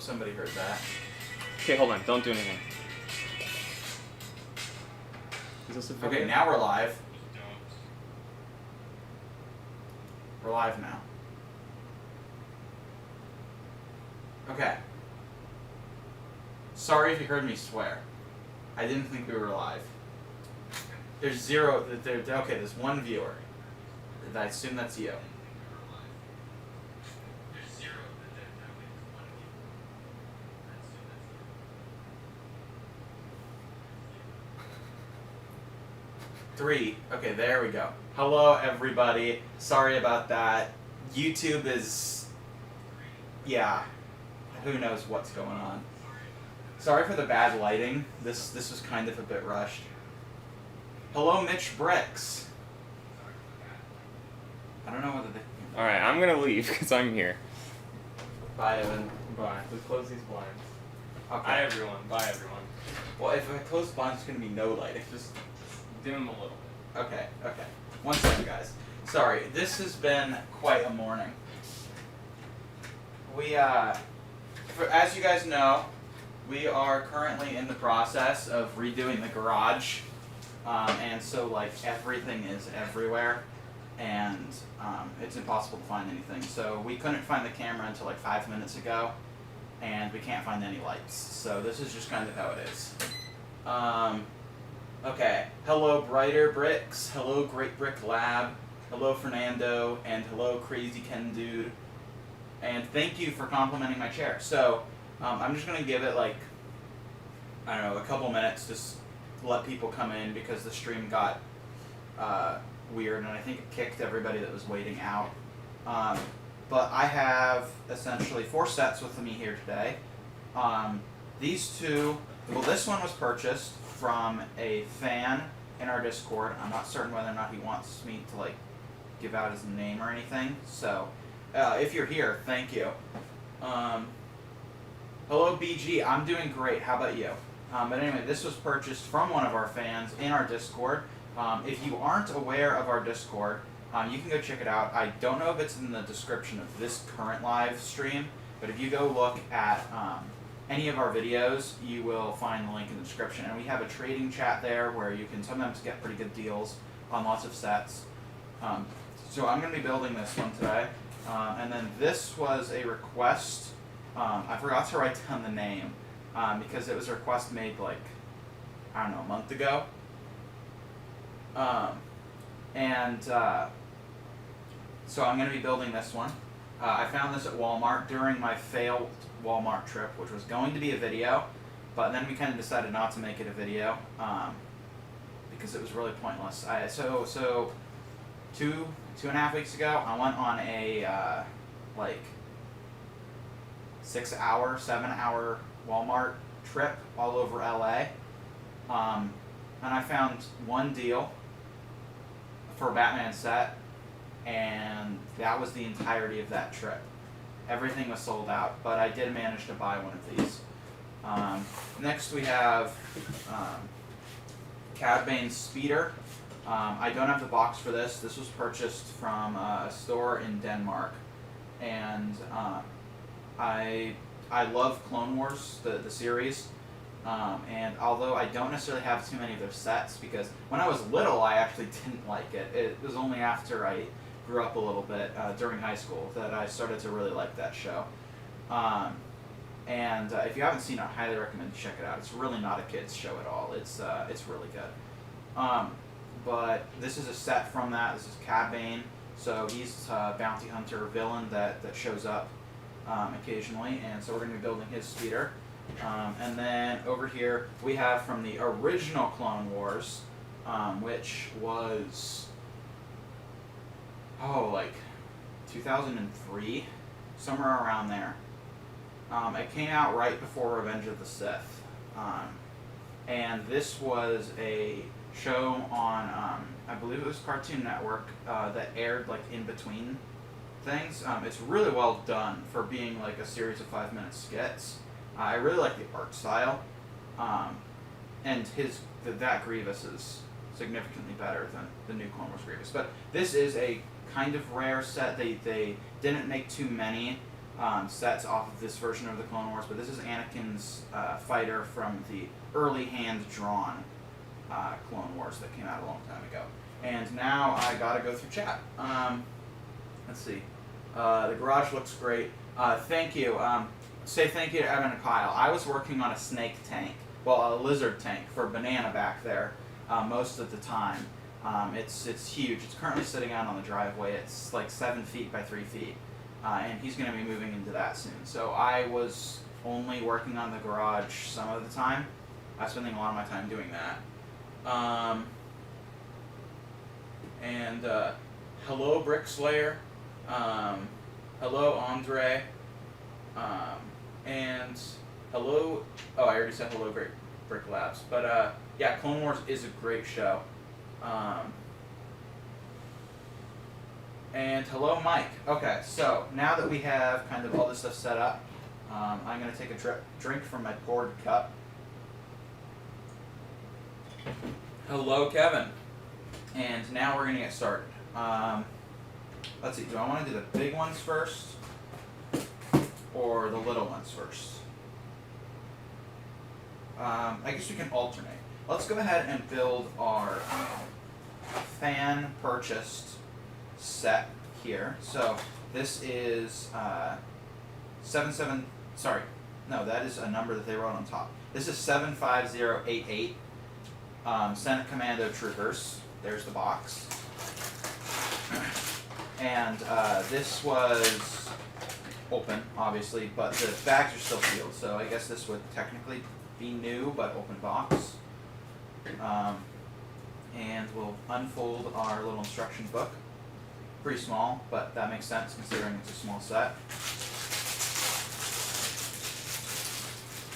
hope somebody heard that. Okay, hold on. Don't do anything. Is this a video? Okay, now we're live. We're live now. Okay. Sorry if you heard me swear. I didn't think we were live. There's zero. Okay, there's one viewer. I assume that's you. Three. Okay, there we go. Hello, everybody. Sorry about that. YouTube is... Yeah. Who knows what's going on. Sorry for the bad lighting. This was kind of a bit rushed. Hello, Mitch Bricks. I don't know whether they... Alright, I'm gonna leave because I'm here. Bye, Evan. Bye. Let's close these blinds. Okay. Bye, everyone. Bye, everyone. Well, if I close the blinds, it's going to be no lighting. Just dim them a little bit. Okay. One second, guys. Sorry, this has been quite a morning. We, as you guys know, we are currently in the process of redoing the garage. And so, like, everything is everywhere. And it's impossible to find anything. So we couldn't find the camera until like 5 minutes ago. And we can't find any lights. So this is just kind of how it is. Okay. Hello, Brighter Bricks. Hello, Great Brick Lab. Hello, Fernando. And hello, Crazy Ken Dude. And thank you for complimenting my chair. So I'm just going to give it like, I don't know, a couple minutes just to let people come in because the stream got weird and I think it kicked everybody that was waiting out. But I have essentially 4 sets with me here today. These two, well, this one was purchased from a fan in our Discord. I'm not certain whether or not he wants me to like give out his name or anything. So if you're here, thank you. Hello, BG. I'm doing great. How about you? But anyway, this was purchased from one of our fans in our Discord. If you aren't aware of our Discord, you can go check it out. I don't know if it's in the description of this current live stream, but if you go look at any of our videos, you will find the link in the description. And we have a trading chat there where you can sometimes get pretty good deals on lots of sets. So I'm going to be building this one today. And then this was a request. I forgot to write down the name because it was a request made like, I don't know, a month ago. So I'm going to be building this one. I found this at Walmart during my failed Walmart trip, which was going to be a video, but then we kind of decided not to make it a video because it was really pointless. So 2.5 weeks ago, I went on a like 6-hour, 7-hour Walmart trip all over LA, and I found one deal for a Batman set, and that was the entirety of that trip. Everything was sold out, but I did manage to buy one of these. Next we have Bane's Speeder. I don't have the box for this. This was purchased from a store in Denmark, and I love Clone Wars, the series. And although I don't necessarily have too many of their sets, because when I was little I actually didn't like it. It was only after I grew up a little bit during high school that I started to really like that show. And if you haven't seen it, I highly recommend you check it out. It's really not a kid's show at all. It's really good. But this is a set from that. This is Cad Bane. So he's a bounty hunter villain that shows up occasionally, and so we're going to be building his speeder. And then over here we have from the original Clone Wars, which was, like 2003, somewhere around there. It came out right before Revenge of the Sith. And this was a show on, I believe it was Cartoon Network, that aired like in between things. It's really well done for being like a series of 5-minute skits. I really like the art style, and that Grievous is significantly better than the new Clone Wars Grievous. But this is a kind of rare set. They didn't make too many sets off of this version of the Clone Wars, but this is Anakin's fighter from the early hand-drawn Clone Wars that came out a long time ago. And now I gotta go through chat. Let's see. The garage looks great. Thank you. Say thank you to Evan and Kyle. I was working on a snake tank, well, a lizard tank for Banana back there most of the time. It's huge. It's currently sitting out on the driveway. It's like 7 feet by 3 feet. And he's going to be moving into that soon. So I was only working on the garage some of the time. I was spending a lot of my time doing that. Hello, Brick Slayer. Hello, Andre. And hello. Oh, I already said hello, Great Brick Labs. But yeah, Clone Wars is a great show. And hello, Mike. Okay, so now that we have kind of all this stuff set up, I'm going to take a drink from my poured cup. Hello, Kevin. And now we're going to get started. Let's see, do I want to do the big ones first or the little ones first? I guess we can alternate. Let's go ahead and build our fan-purchased set here. So this is 77. Sorry, no, that is a number that they wrote on top. This is 75088. Senate Commando Troopers. There's the box. And this was open, obviously, but the bags are still sealed. So I guess this would technically be new, but open box. And we'll unfold our little instruction book. Pretty small, but that makes sense considering it's a small set.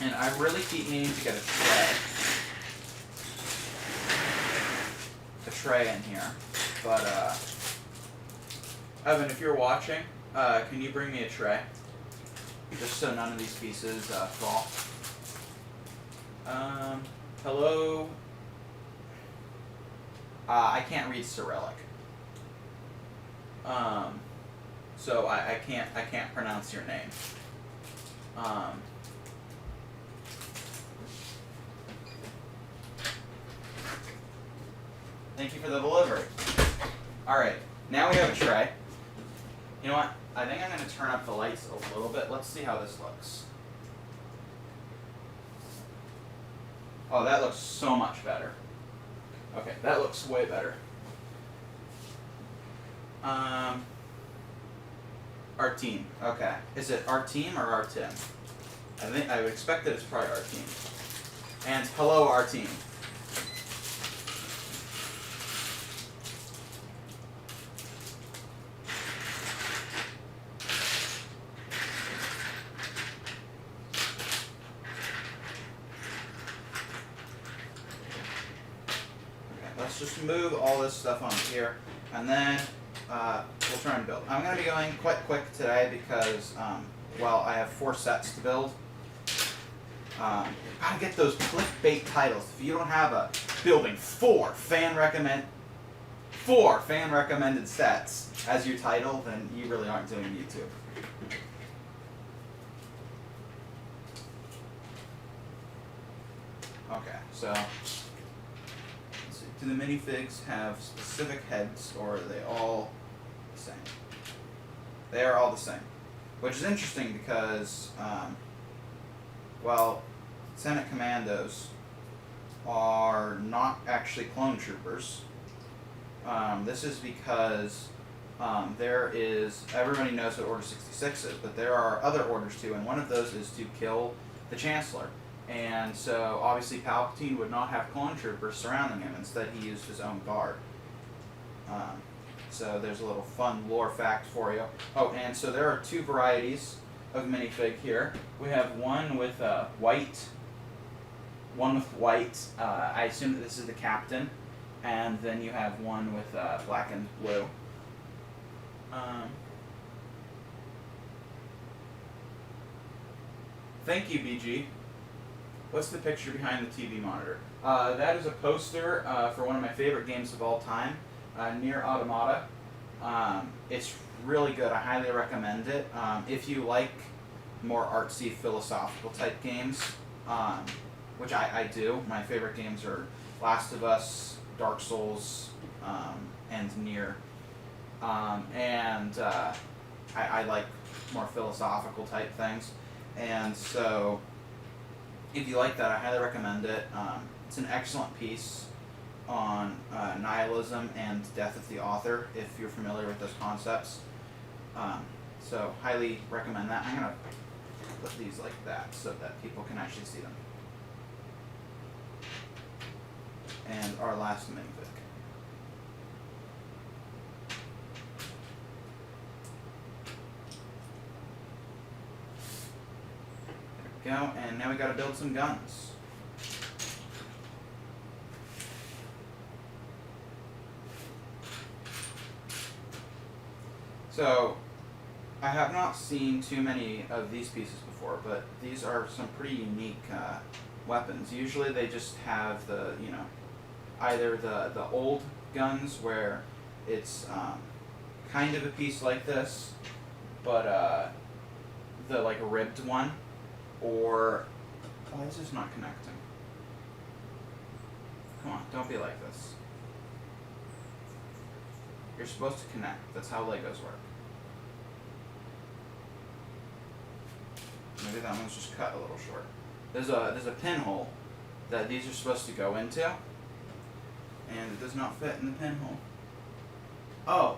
And I really keep needing to get a tray in here. But Evan, if you're watching, can you bring me a tray? Just so none of these pieces fall. Hello. I can't read Cyrillic. So I can't pronounce your name. Thank you for the delivery. Alright, now we have a tray. You know what? I think I'm going to turn up the lights a little bit. Let's see how this looks. Oh, that looks so much better. Okay, that looks way better. Our team. Okay. Is it our team or our Tim? I would expect that it's probably our team. And hello, our team. Let's just move all this stuff on here, and then we'll try and build. I'm going to be going quite quick today because, well, I have 4 sets to build. Gotta get those clickbait titles. If you don't have a building 4 fan recommended sets as your title, then you really aren't doing YouTube. Okay, so. Do the minifigs have specific heads, or are they all the same? They are all the same. Which is interesting because, well, Senate Commandos are not actually clone troopers. This is because there is, everybody knows what Order 66 is, but there are other orders too, and one of those is to kill the Chancellor. And so, obviously, Palpatine would not have clone troopers surrounding him. Instead, he used his own guard. So there's a little fun lore fact for you. Oh, and so there are 2 varieties of minifig here. We have one with white. I assume that this is the captain. And then you have one with black and blue. Thank you, BG. What's the picture behind the TV monitor? That is a poster for one of my favorite games of all time, Nier Automata. It's really good. I highly recommend it. If you like more artsy, philosophical type games, which I do. My favorite games are Last of Us, Dark Souls, and Nier. I like more philosophical type things. And so, if you like that, I highly recommend it. It's an excellent piece on nihilism and death of the author, if you're familiar with those concepts. So, highly recommend that. I'm going to put these like that so that people can actually see them. And our last minific. There we go, and now we gotta build some guns. So, I have not seen too many of these pieces before, but these are some pretty unique weapons. Usually they just have the, either the old guns where it's kind of a piece like this, but the like ribbed one, or why is this not connecting? Come on, don't be like this. You're supposed to connect. That's how Legos work. Maybe that one's just cut a little short. There's a pinhole that these are supposed to go into, and it does not fit in the pinhole. Oh,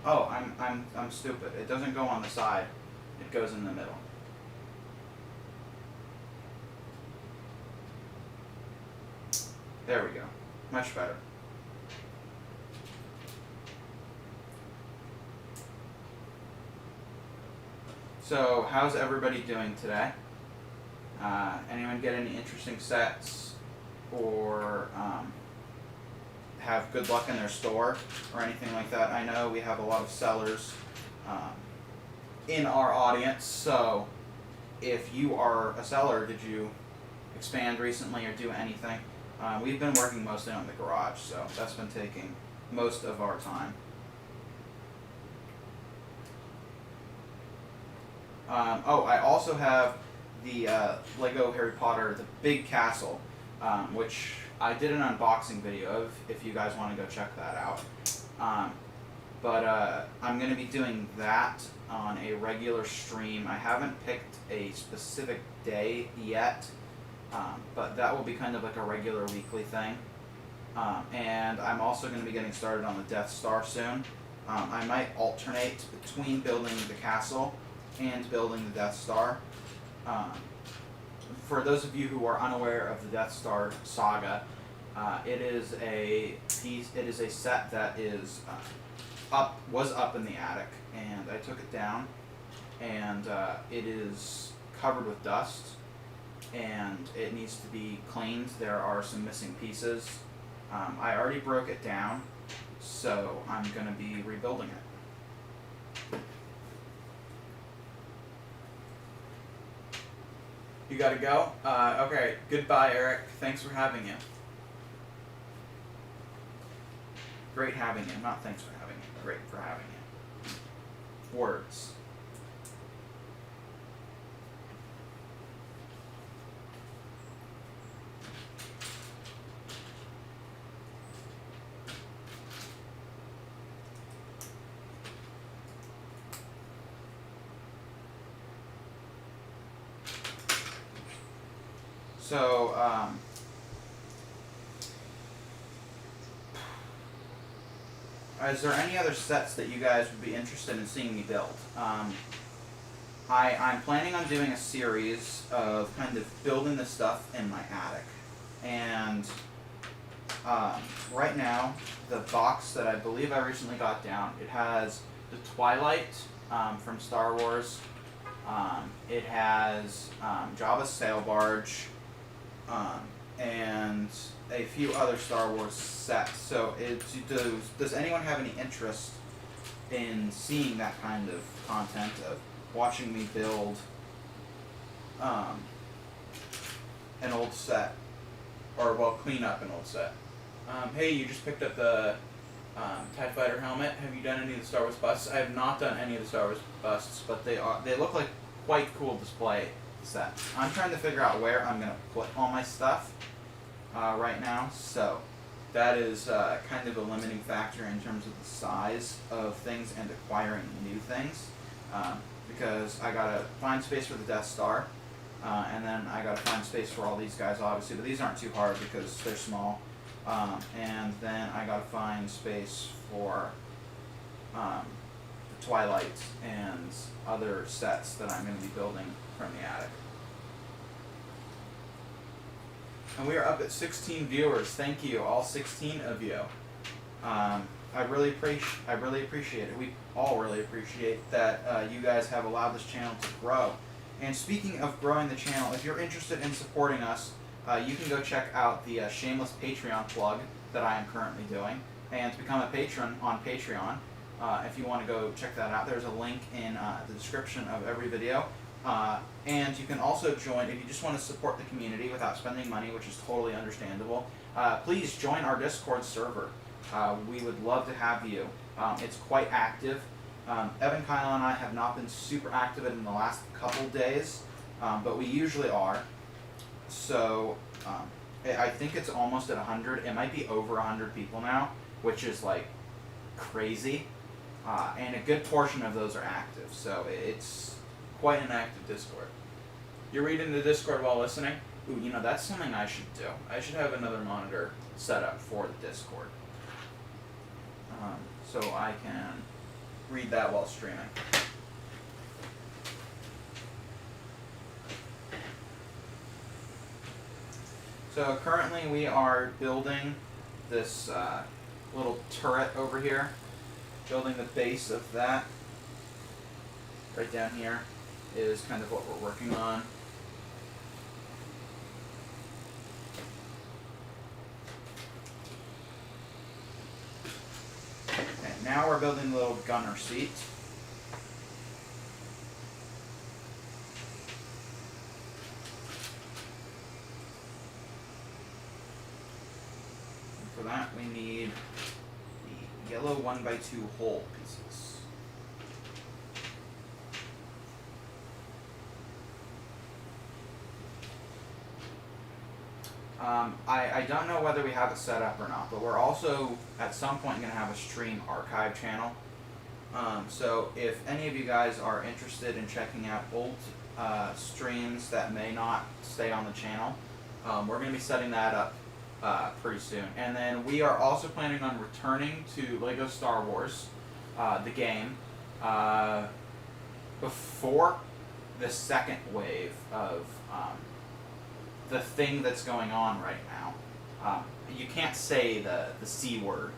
I'm stupid. It doesn't go on the side. It goes in the middle. There we go. Much better. So, how's everybody doing today? Anyone get any interesting sets, or have good luck in their store, or anything like that? I know we have a lot of sellers in our audience, so if you are a seller, did you expand recently or do anything? We've been working mostly on the garage, so that's been taking most of our time. I also have the Lego Harry Potter, the big castle, which I did an unboxing video of, if you guys want to go check that out. I'm going to be doing that on a regular stream. I haven't picked a specific day yet, but that will be kind of like a regular weekly thing. And I'm also going to be getting started on the Death Star soon. I might alternate between building the castle and building the Death Star. For those of you who are unaware of the Death Star saga, it is a set that was up in the attic, and I took it down, and it is covered with dust, and it needs to be cleaned. There are some missing pieces. I already broke it down, so I'm going to be rebuilding it. You gotta go? Okay, goodbye, Eric. Thanks for having you. Great having you. Not thanks for having you. Great for having you. Words. So, is there any other sets that you guys would be interested in seeing me build? I'm planning on doing a series of kind of building the stuff in my attic. And right now, the box that I believe I recently got down, it has the Twilight from Star Wars. It has Jabba's sail barge. And a few other Star Wars sets. So, does anyone have any interest in seeing that kind of content, of watching me build an old set, or clean up an old set? Hey, you just picked up the TIE Fighter helmet. Have you done any of the Star Wars busts? I have not done any of the Star Wars busts, but they look like quite cool display sets. I'm trying to figure out where I'm going to put all my stuff right now, so that is kind of a limiting factor in terms of the size of things and acquiring new things, because I gotta find space for the Death Star, and then I gotta find space for all these guys, obviously, but these aren't too hard because they're small, and then I gotta find space for the Twilight and other sets that I'm going to be building from the attic. And we are up at 16 viewers. Thank you, all 16 of you. I really appreciate it. We all really appreciate that you guys have allowed this channel to grow. And speaking of growing the channel, if you're interested in supporting us, you can go check out the shameless Patreon plug that I am currently doing, and to become a patron on Patreon. If you want to go check that out, there's a link in the description of every video. And you can also join, if you just want to support the community without spending money, which is totally understandable, please join our Discord server. We would love to have you. It's quite active. Evan, Kyle, and I have not been super active in the last couple days, but we usually are. So I think it's almost at 100. It might be over 100 people now, which is like crazy. And a good portion of those are active, so it's quite an active Discord. You're reading the Discord while listening? Ooh, you know, that's something I should do. I should have another monitor set up for the Discord, so I can read that while streaming. So currently we are building this little turret over here. Building the base of that. Right down here is kind of what we're working on. Okay, now we're building the little gunner seat. And for that we need yellow 1x2 hole pieces. I don't know whether we have it set up or not, but we're also at some point going to have a stream archive channel. So if any of you guys are interested in checking out old streams that may not stay on the channel, we're going to be setting that up pretty soon. And then we are also planning on returning to LEGO Star Wars, the game, before the second wave of the thing that's going on right now. You can't say the C word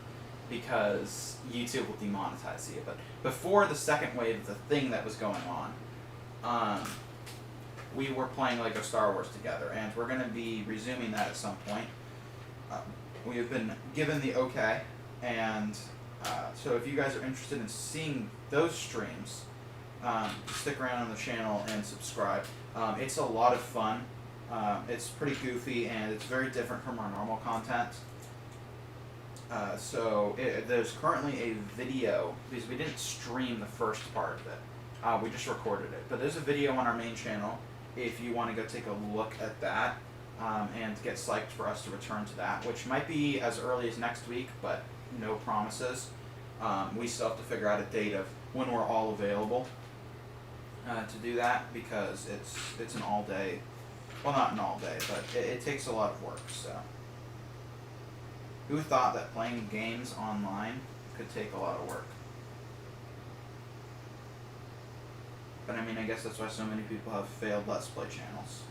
because YouTube will demonetize you, but before the second wave of the thing that was going on, we were playing LEGO Star Wars together, and we're going to be resuming that at some point. We have been given the okay, and so if you guys are interested in seeing those streams, stick around on the channel and subscribe. It's a lot of fun. It's pretty goofy, and it's very different from our normal content. There's currently a video, because we didn't stream the first part of it. We just recorded it. But there's a video on our main channel if you want to go take a look at that. And get psyched for us to return to that, which might be as early as next week, but no promises. We still have to figure out a date of when we're all available to do that, because it's an all-day, well, not an all-day, but it takes a lot of work. So who thought that playing games online could take a lot of work? But I mean, I guess that's why so many people have failed Let's Play channels.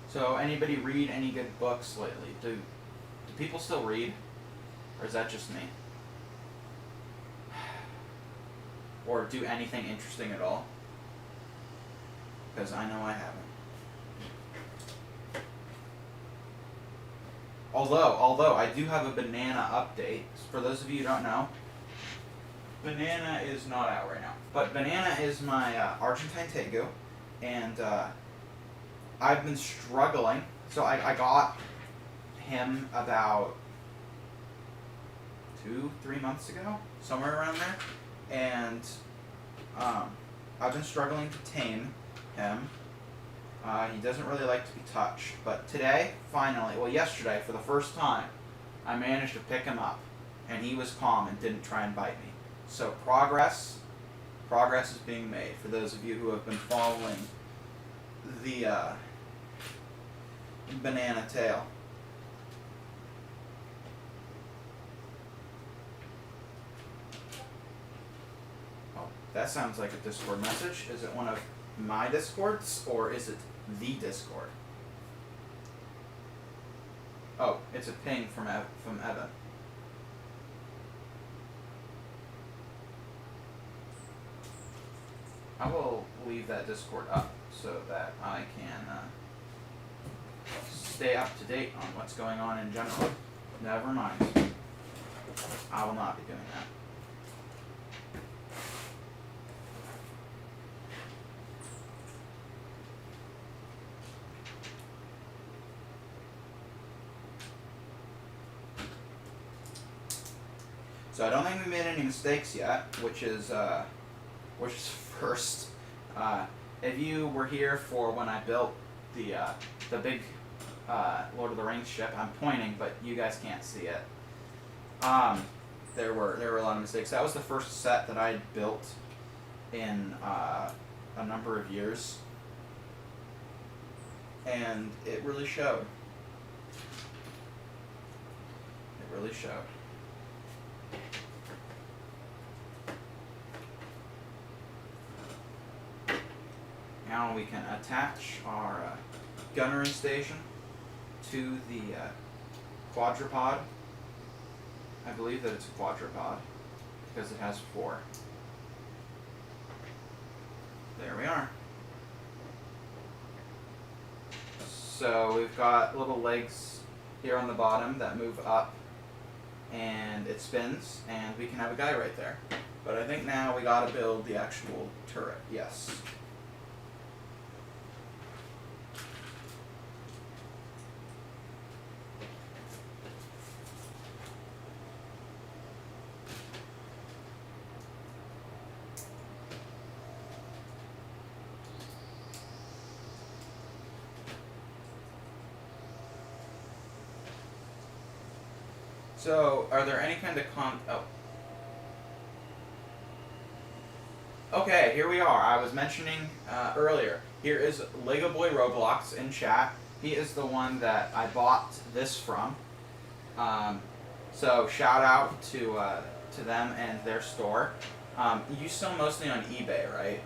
So, anybody read any good books lately? Do people still read? Or is that just me? Or do anything interesting at all? Because I know I haven't. Although I do have a banana update. For those of you who don't know, Banana is not out right now. But Banana is my Argentine Tegu, and I've been struggling. So I got him about 2-3 months ago, somewhere around there, and I've been struggling to tame him. He doesn't really like to be touched, but today, finally, well, yesterday, for the first time, I managed to pick him up, and he was calm and didn't try and bite me. So progress is being made for those of you who have been following the Banana tale. Oh, that sounds like a Discord message. Is it one of my Discords, or is it the Discord? Oh, it's a ping from Evan. I will leave that Discord up so that I can stay up to date on what's going on in general. Never mind. I will not be doing that. So I don't think we made any mistakes yet, which is first. If you were here for when I built the big Lord of the Rings ship, I'm pointing, but you guys can't see it. There were a lot of mistakes. That was the first set that I built in a number of years, and it really showed. It really showed. Now we can attach our gunnery station to the quadrupod. I believe that it's a quadrupod because it has 4. There we are. So we've got little legs here on the bottom that move up, and it spins, and we can have a guy right there. But I think now we gotta build the actual turret. Yes. So, are there any kind of Okay, here we are. I was mentioning earlier. Here is Lego Boy Roblox in chat. He is the one that I bought this from. So shout out to them and their store. You sell mostly on eBay, right?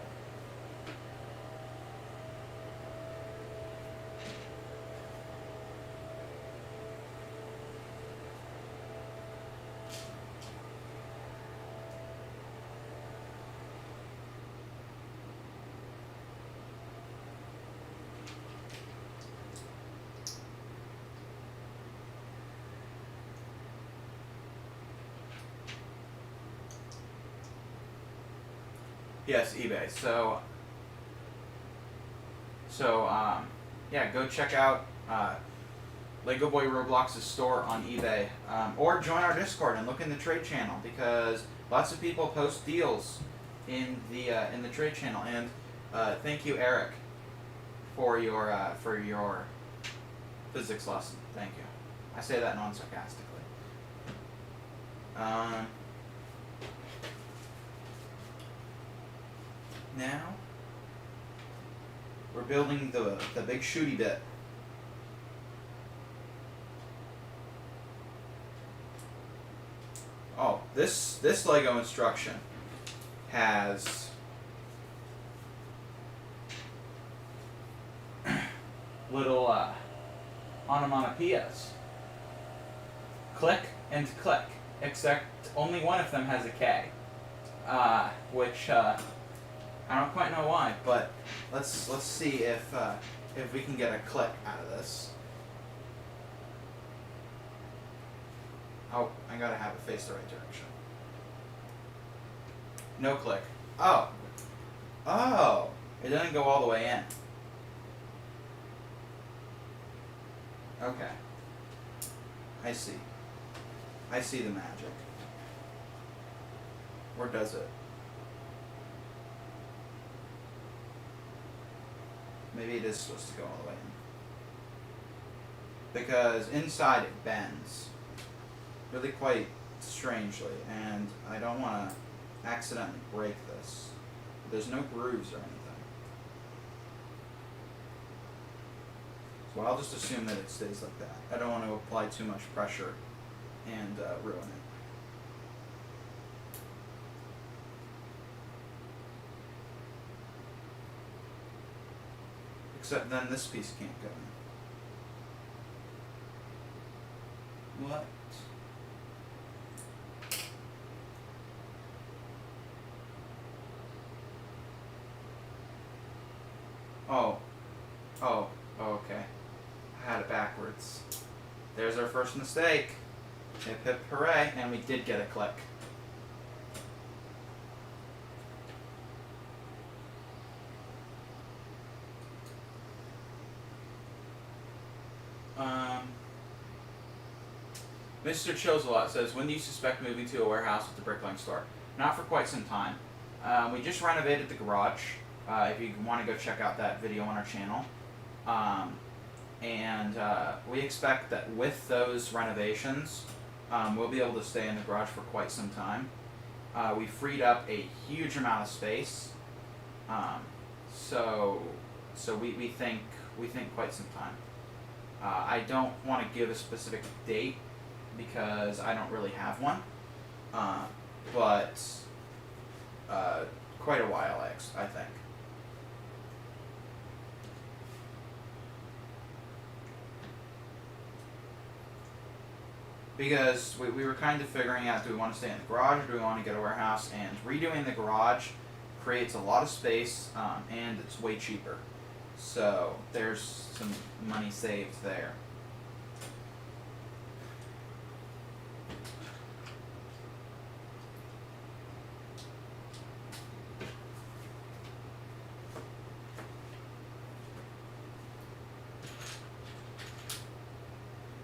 Yes, eBay. Yeah, go check out Lego Boy Roblox's store on eBay, or join our Discord and look in the trade channel, because lots of people post deals in the trade channel. And thank you, Eric, for your physics lesson. Thank you. I say that non-sarcastically. Now we're building the big shooty bit. Oh, this Lego instruction has little onomatopoeias. Click and click, except only one of them has a K, which I don't quite know why, but let's see if we can get a click out of this. Oh, I gotta have it face the right direction. No click. Oh. Oh. It didn't go all the way in. Okay. I see. I see the magic. Or does it? Maybe it is supposed to go all the way in. Because inside it bends. Really quite strangely. And I don't want to accidentally break this. There's no grooves or anything. So I'll just assume that it stays like that. I don't want to apply too much pressure and ruin it. Except then this piece can't go in. What? Oh. Oh. Oh, okay. I had it backwards. There's our first mistake. Hip hip hooray, and we did get a click. Mr. Chills-a-Lot says, when do you suspect moving to a warehouse at the BrickLink store? Not for quite some time. We just renovated the garage. If you want to go check out that video on our channel. We expect that with those renovations, we'll be able to stay in the garage for quite some time. We freed up a huge amount of space, so we think quite some time. I don't want to give a specific date because I don't really have one, but quite a while, I think. Because we were kind of figuring out, do we want to stay in the garage or do we want to get a warehouse? And redoing the garage creates a lot of space and it's way cheaper. So there's some money saved there.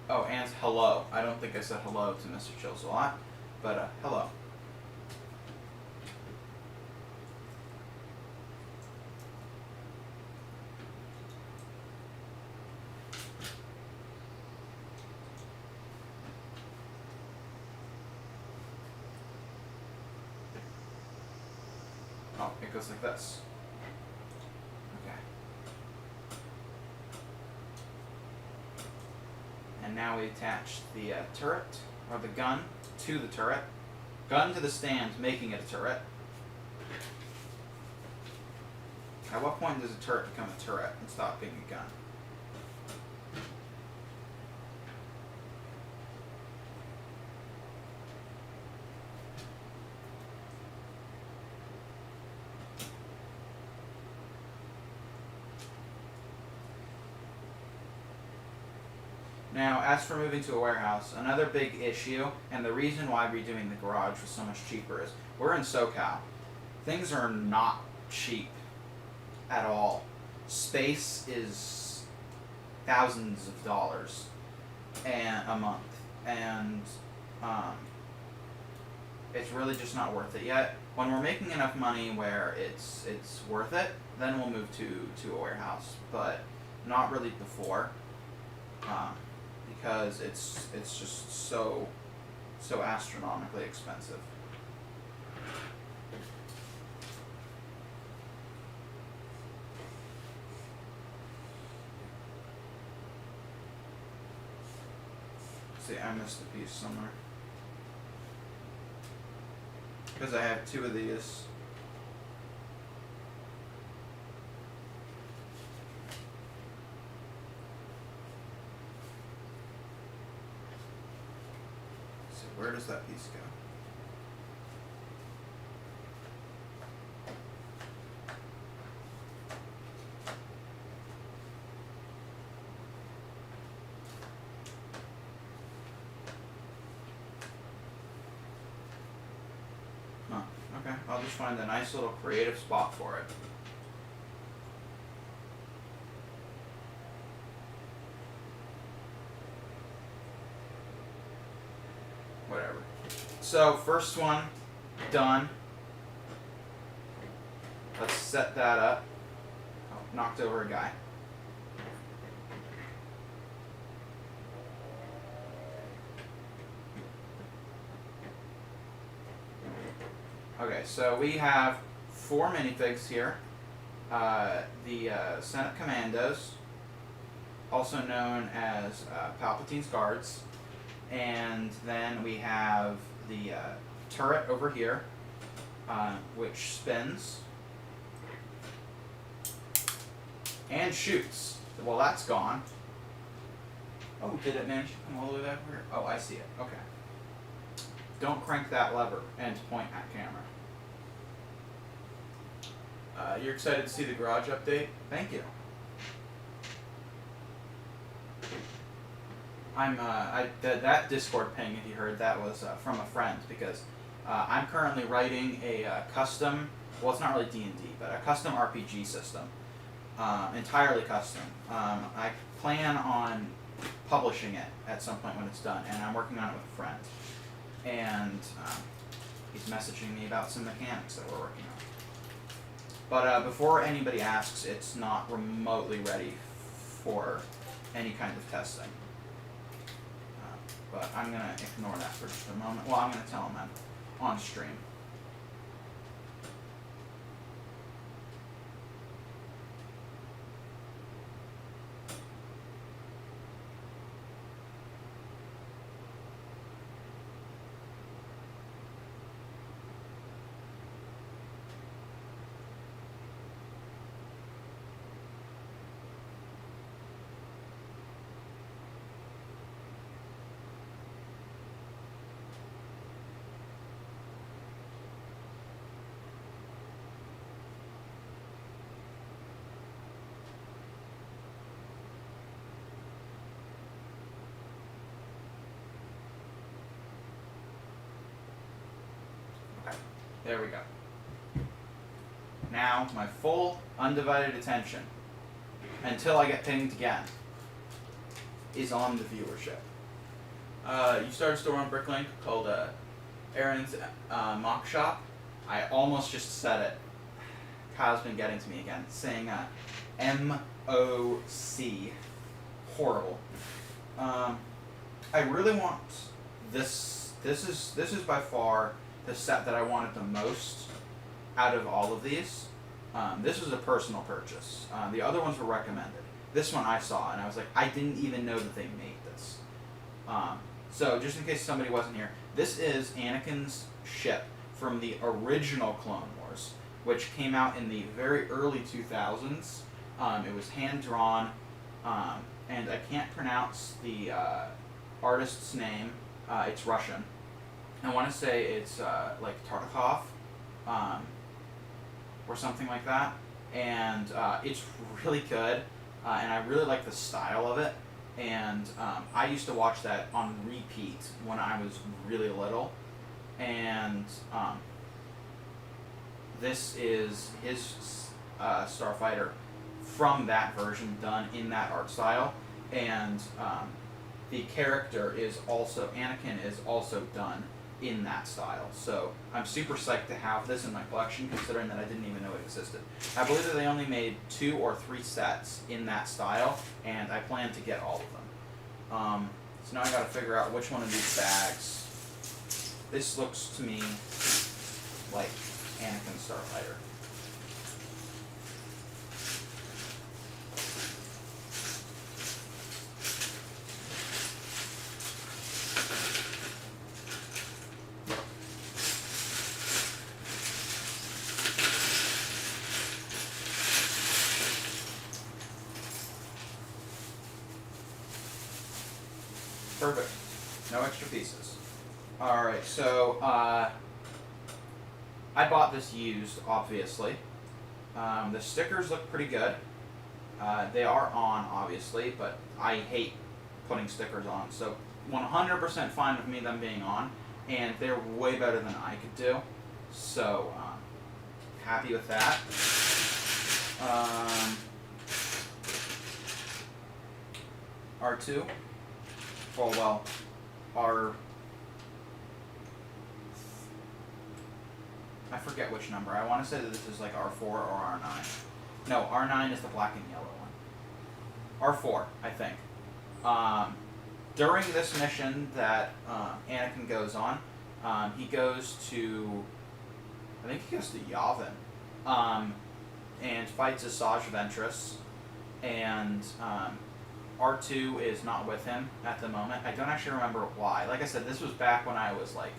Oh, and hello. I don't think I said hello to Mr. Chills-a-Lot, but hello. Oh, it goes like this. Okay. And now we attach the turret, or the gun, to the turret. Gun to the stand, making it a turret. At what point does a turret become a turret and stop being a gun? Now, as for moving to a warehouse, another big issue, and the reason why redoing the garage was so much cheaper is, we're in SoCal. Things are not cheap at all. Space is thousands of dollars a month, and it's really just not worth it yet. When we're making enough money where it's worth it, then we'll move to a warehouse, but not really before. Because it's just so astronomically expensive. See, I missed a piece somewhere. Because I have two of these. Where does that piece go? Huh, Okay, I'll just find a nice little creative spot for it. Whatever. So, first one done. Let's set that up. Oh, knocked over a guy. Okay, so we have 4 minifigs here. The Senate Commandos, also known as Palpatine's Guards. And then we have the turret over here, which spins and shoots. Well, that's gone. Oh, did it manage to come all the way back here? Oh, I see it. Okay. Don't crank that lever and point at camera. You're excited to see the garage update? Thank you. That Discord ping, if you heard, that was from a friend, because I'm currently writing a custom, well, it's not really D&D, but a custom RPG system, entirely custom. I plan on publishing it at some point when it's done, and I'm working on it with a friend. And he's messaging me about some mechanics that we're working on. But before anybody asks, it's not remotely ready for any kind of testing. But I'm going to ignore that for just a moment. Well, I'm going to tell him I'm on stream. There we go. Now, my full, undivided attention, until I get pinged again, is on the viewership. You started a store on BrickLink called Aaron's Mock Shop. I almost just said it. Kyle's been getting to me again, saying M-O-C. Horrible. I really want this. This is by far the set that I wanted the most out of all of these. This was a personal purchase. The other ones were recommended. This one I saw, and I was like, I didn't even know that they made this. So, just in case somebody wasn't here, this is Anakin's ship from the original Clone Wars, which came out in the very early 2000s. It was hand-drawn, and I can't pronounce the artist's name. It's Russian. I want to say it's like Tartakov, or something like that, and it's really good, and I really like the style of it, and I used to watch that on repeat when I was really little, and this is his Starfighter from that version done in that art style, and the character is also, Anakin is also done in that style. So I'm super psyched to have this in my collection, considering that I didn't even know it existed. I believe that they only made 2 or 3 sets in that style, and I plan to get all of them. So now I gotta figure out which one of these bags. This looks to me like Anakin Starfighter. Perfect. No extra pieces. Alright, so I bought this used, obviously. The stickers look pretty good. They are on, obviously, but I hate putting stickers on. So 100% fine with me them being on, and they're way better than I could do. So, happy with that. R2. Oh, well, I forget which number. I want to say that this is like R4 or R9. No, R9 is the black and yellow one. R4, I think. During this mission that Anakin goes on, he goes to, I think he goes to Yavin, and fights Asajj Ventress, and R2 is not with him at the moment. I don't actually remember why. Like I said, this was back when I was like,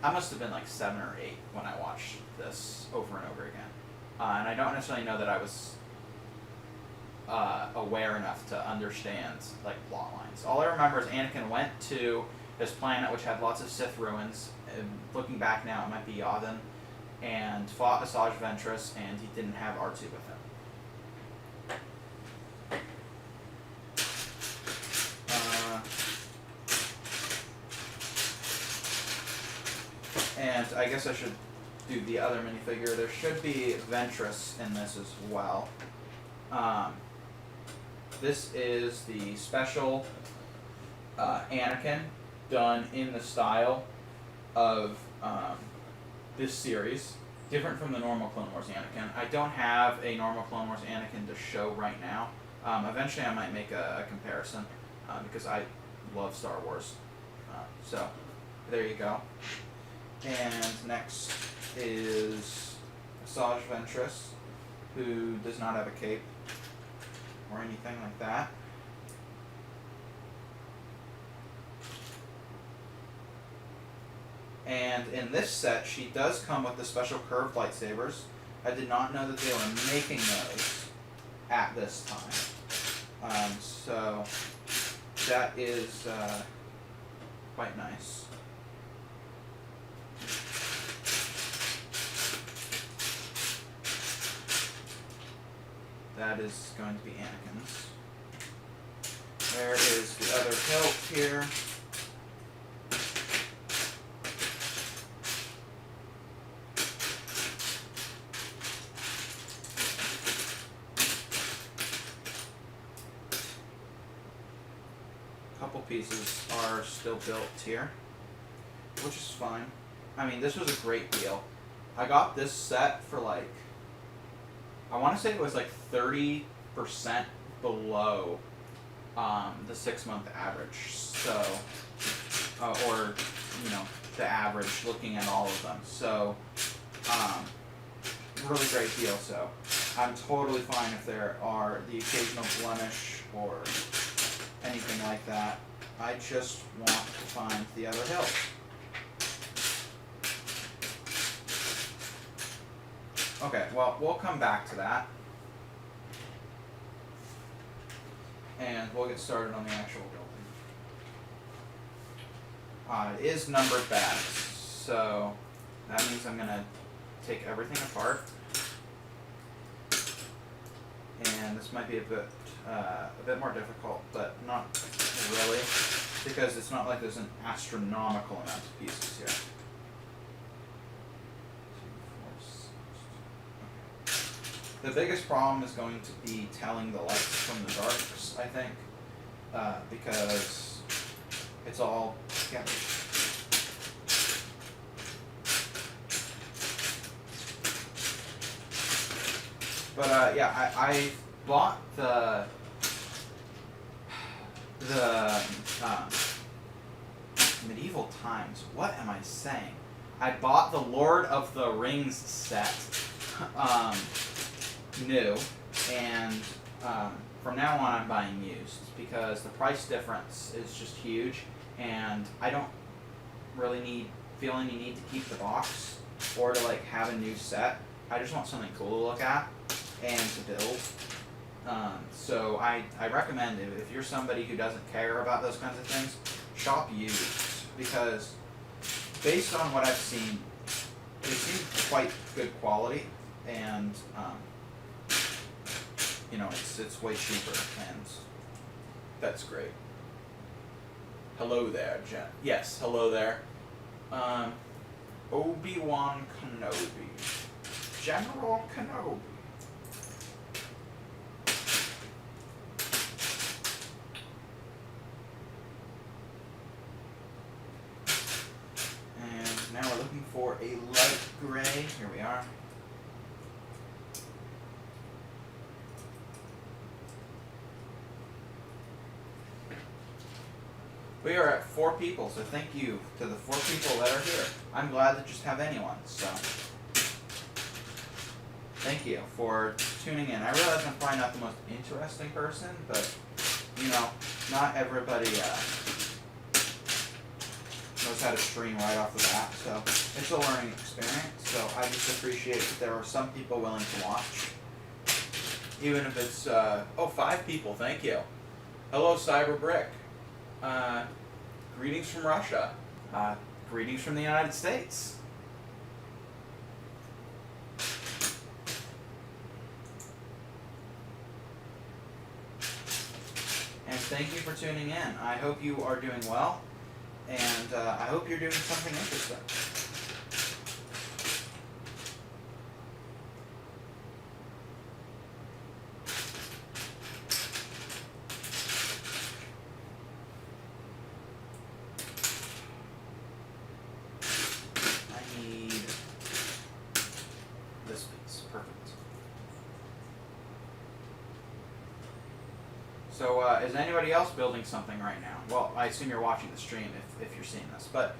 I must have been like 7 or 8 when I watched this over and over again. And I don't necessarily know that I was aware enough to understand like plot lines. All I remember is Anakin went to this planet which had lots of Sith ruins. And looking back now, it might be Yavin, and fought Asajj Ventress, and he didn't have R2 with him. And I guess I should do the other minifigure. There should be Ventress in this as well. This is the special Anakin, done in the style of this series. Different from the normal Clone Wars Anakin. I don't have a normal Clone Wars Anakin to show right now. Eventually I might make a comparison because I love Star Wars. So, there you go. And next is Asajj Ventress, who does not have a cape or anything like that. And in this set, she does come with the special curved lightsabers. I did not know that they were making those at this time. So that is quite nice. That is going to be Anakin's. There is the other hilt here. A couple pieces are still built here, which is fine. I mean, this was a great deal. I got this set for like, I want to say it was like 30% below the 6-month average. So, or, you know, the average looking at all of them. So, really great deal. So, I'm totally fine if there are the occasional blemish or anything like that. I just want to find the other hilt. Okay, well, we'll come back to that. And we'll get started on the actual building. It is numbered bags, so that means I'm going to take everything apart. And this might be a bit more difficult, but not really, because it's not like there's an astronomical amount of pieces here. The biggest problem is going to be telling the lights from the darks, I think, because it's all together. But yeah, I bought the Medieval Times. What am I saying? I bought the Lord of the Rings set. New, and from now on I'm buying used because the price difference is just huge, and I don't really feel any need to keep the box or to like have a new set. I just want something cool to look at and to build. So I recommend if you're somebody who doesn't care about those kinds of things, shop used, because based on what I've seen, they seem quite good quality, and you know, it's way cheaper, and that's great. Hello there, Jen. Yes, hello there. Obi-Wan Kenobi. General Kenobi. And now we're looking for a light gray. Here we are. We are at 4 people, so thank you to the 4 people that are here. I'm glad to just have anyone, so thank you for tuning in. I realize I'm probably not the most interesting person, but you know, not everybody knows how to stream right off the bat, so it's a learning experience. So I just appreciate that there are some people willing to watch, even if it's 5 people. Thank you. Hello, CyberBrick. Greetings from Russia. Greetings from the United States. And thank you for tuning in. I hope you are doing well, and I hope you're doing something interesting. So, is anybody else building something right now? Well, I assume you're watching the stream if you're seeing this, but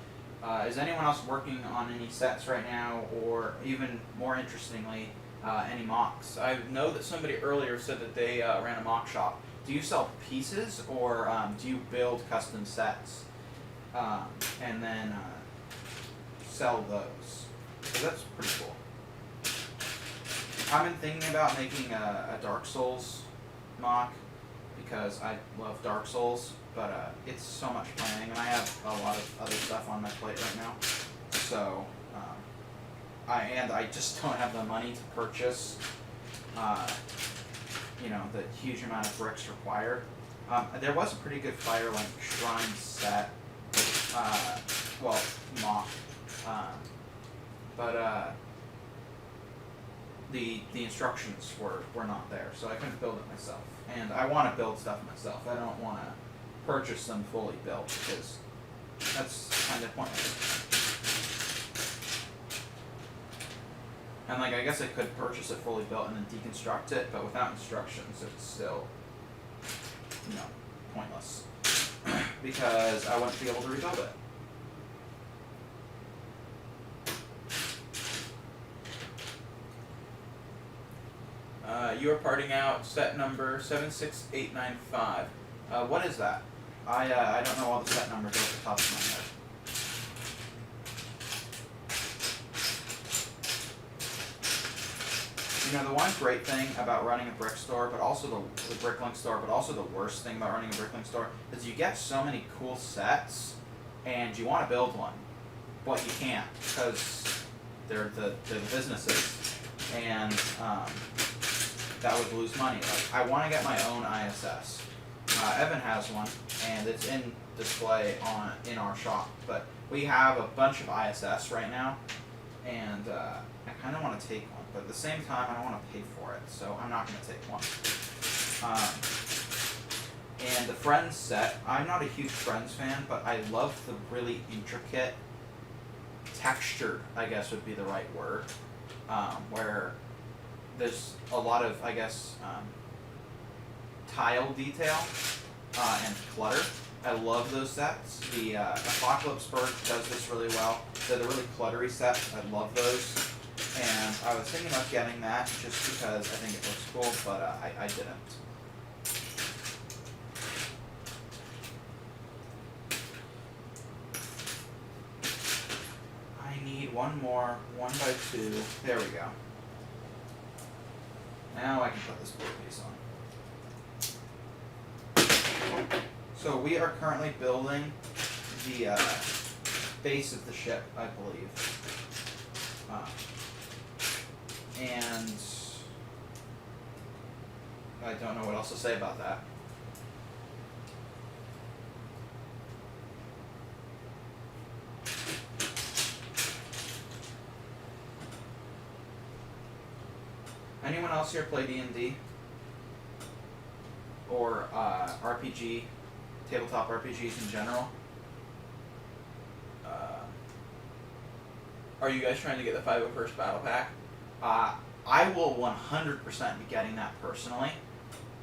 is anyone else working on any sets right now, or even more interestingly, any mocks? I know that somebody earlier said that they ran a mock shop. Do you sell pieces, or do you build custom sets and then sell those? Because that's pretty cool. I've been thinking about making a Dark Souls mock, because I love Dark Souls, but it's so much planning, and I have a lot of other stuff on my plate right now. So, I just don't have the money to purchase, the huge amount of bricks required. There was a pretty good Firelink Shrine set, mock, but the instructions were not there, so I couldn't build it myself. And I want to build stuff myself. I don't want to purchase them fully built, because that's kind of pointless. And I guess I could purchase it fully built and then deconstruct it, but without instructions, it's still, pointless. Because I wouldn't be able to rebuild it. You are parting out set number 76895. What is that? I don't know all the set numbers off the top of my head. The one great thing about running a brick store, but also the BrickLink store, but also the worst thing about running a BrickLink store, is you get so many cool sets, and you want to build one, but you can't, because they're the businesses, and that would lose money. I want to get my own ISS. Evan has one, and it's in display in our shop, but we have a bunch of ISS right now, and I kind of want to take one. But at the same time, I don't want to pay for it, so I'm not going to take one. And the Friends set, I'm not a huge Friends fan, but I love the really intricate, textured, I guess would be the right word, where there's a lot of, tile detail and clutter. I love those sets. The Apocalypse Bird does this really well. They're the really cluttery sets. I love those. And I was thinking about getting that just because I think it looks cool, but I didn't. I need one more 1x2. There we go. Now I can put this blue piece on. So we are currently building the base of the ship, I believe. And I don't know what else to say about that. Anyone else here play D&D? Or RPG, tabletop RPGs in general? Are you guys trying to get the 501st Battle Pack? I will 100% be getting that personally.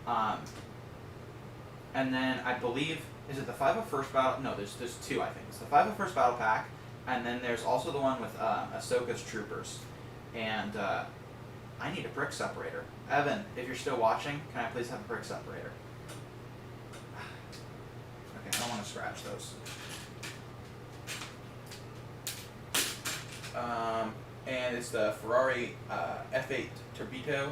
And then I believe, is it the 501st Battle? No, there's two, I think. It's the 501st Battle Pack, and then there's also the one with Ahsoka's Troopers. And I need a brick separator. Evan, if you're still watching, can I please have a brick separator? Okay, I don't want to scratch those. And it's the Ferrari F8 Turbito.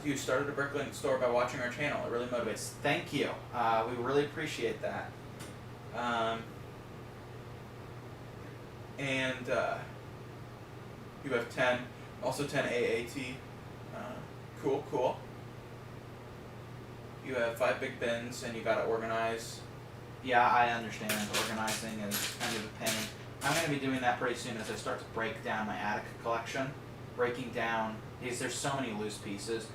You started a BrickLink store by watching our channel. It really motivates. Thank you. We really appreciate that. And you have 10, also 10 AAT. Cool. You have 5 big bins, and you gotta organize. Yeah, I understand. Organizing is kind of a pain. I'm going to be doing that pretty soon as I start to break down my attic collection. Breaking down, because there's so many loose pieces.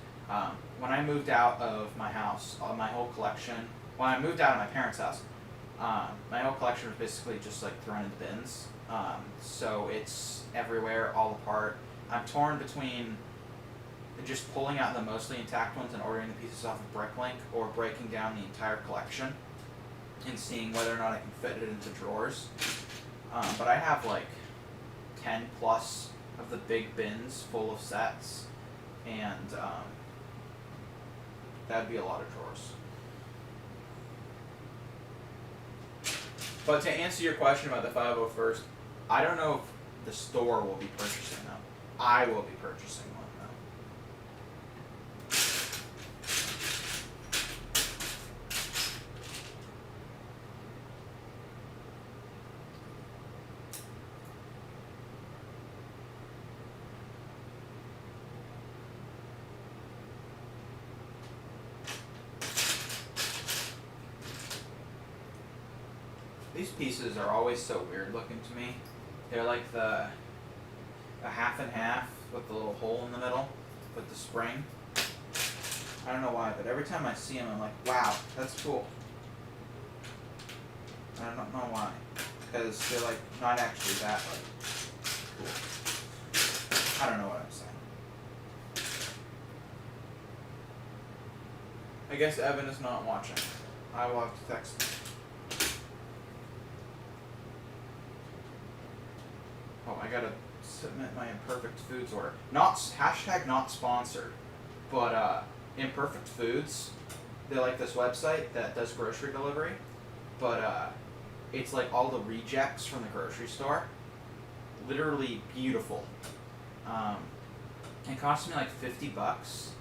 When I moved out of my house, my whole collection, when I moved out of my parents' house, my whole collection was basically just like thrown into bins. So it's everywhere, all apart. I'm torn between just pulling out the mostly intact ones and ordering the pieces off of BrickLink, or breaking down the entire collection and seeing whether or not I can fit it into drawers. But I have like 10 plus of the big bins full of sets, and that'd be a lot of drawers. But to answer your question about the 501st, I don't know if the store will be purchasing them. I will be purchasing one though. These pieces are always so weird looking to me. They're like the half and half with the little hole in the middle with the spring. I don't know why, but every time I see them, I'm like, wow, that's cool. I don't know why, because they're like not actually that like cool. I don't know what I'm saying. I guess Evan is not watching. I will have to text him. Oh, I gotta submit my Imperfect Foods order. Not sponsored, but Imperfect Foods, they're like this website that does grocery delivery, but it's like all the rejects from the grocery store. Literally beautiful. It cost me like $50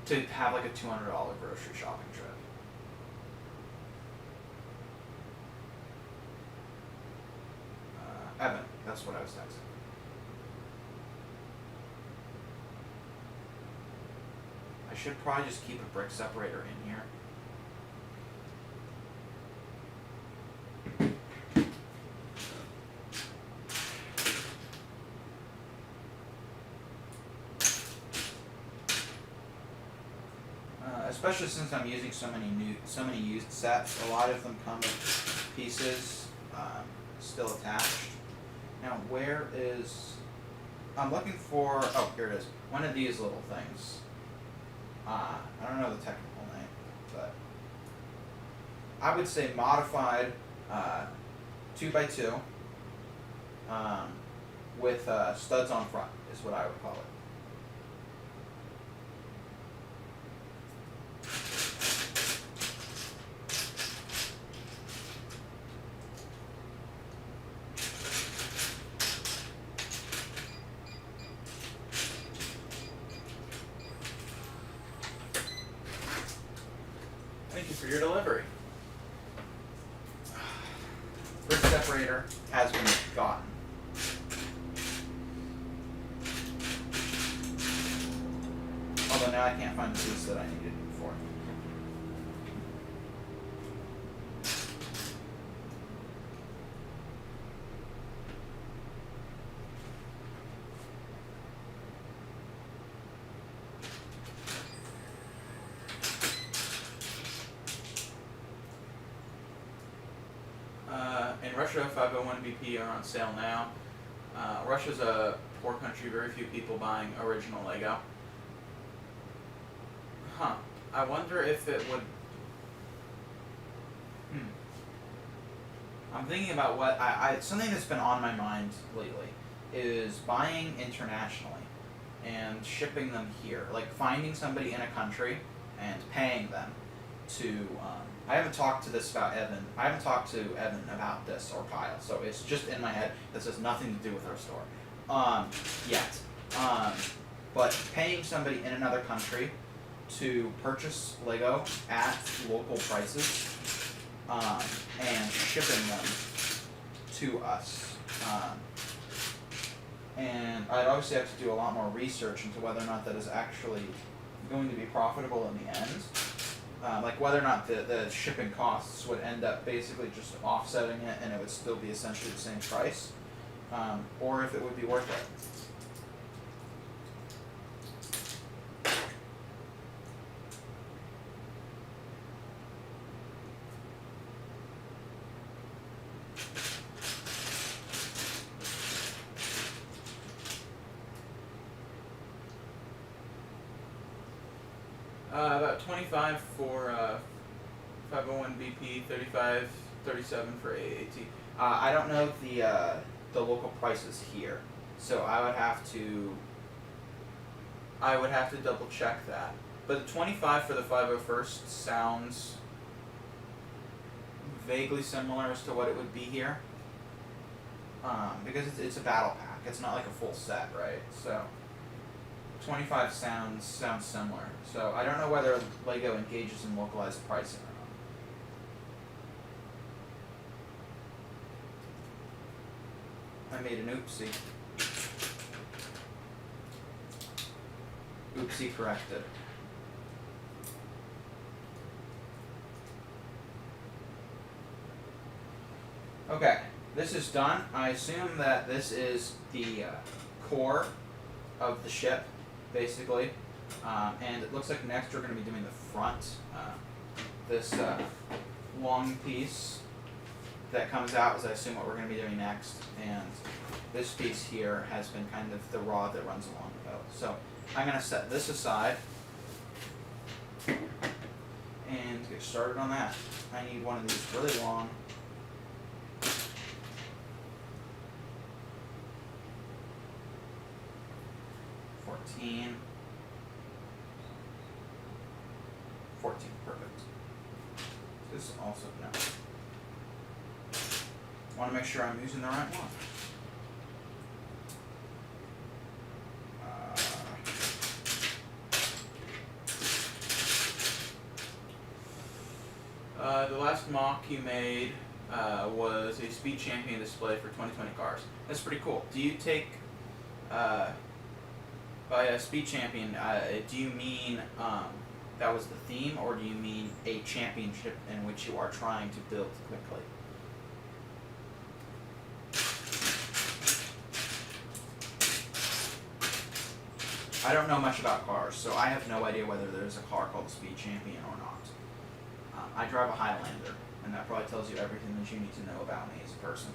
to have like a $200 grocery shopping trip. Evan, that's what I was texting. I should probably just keep a brick separator in here. Especially since I'm using so many used sets, a lot of them come with pieces still attached. Now, where is... I'm looking for... Oh, here it is. One of these little things. I don't know the technical name, but... I would say modified 2x2 with studs on front is what I would call it. Thank you for your delivery. Brick separator has been gotten. Although now I can't find the piece that I needed before. In Russia, 501 BP are on sale now. Russia's a poor country, very few people buying original Lego. Huh. I wonder if it would... I'm thinking about what... something that's been on my mind lately is buying internationally and shipping them here. Like finding somebody in a country and paying them to... I haven't talked to this about Evan. I haven't talked to Evan about this or Kyle, so it's just in my head. This has nothing to do with our store. Yet. But paying somebody in another country to purchase Lego at local prices and shipping them to us. And I'd obviously have to do a lot more research into whether or not that is actually going to be profitable in the end. Like whether or not the shipping costs would end up basically just offsetting it and it would still be essentially the same price, or if it would be worth it. About 25 for 501 BP, 35, 37 for AAT. I don't know the local prices here, so I would have to double check that. But the 25 for the 501st sounds vaguely similar as to what it would be here, because it's a battle pack. It's not like a full set, right? So 25 sounds similar. So I don't know whether Lego engages in localized pricing or not. I made an oopsie. Oopsie corrected. Okay, this is done. I assume that this is the core of the ship, basically. And it looks like next we're going to be doing the front. This long piece that comes out is, I assume, what we're going to be doing next. And this piece here has been kind of the rod that runs along the boat. So I'm going to set this aside and get started on that. I need one of these really long. $14, perfect. This also, no. I want to make sure I'm using the right one. The last mock you made was a Speed Champion display for 2020 cars. That's pretty cool. Do you take... by a Speed Champion, do you mean that was the theme, or do you mean a championship in which you are trying to build quickly? I don't know much about cars, so I have no idea whether there's a car called the Speed Champion or not. I drive a Highlander, and that probably tells you everything that you need to know about me as a person.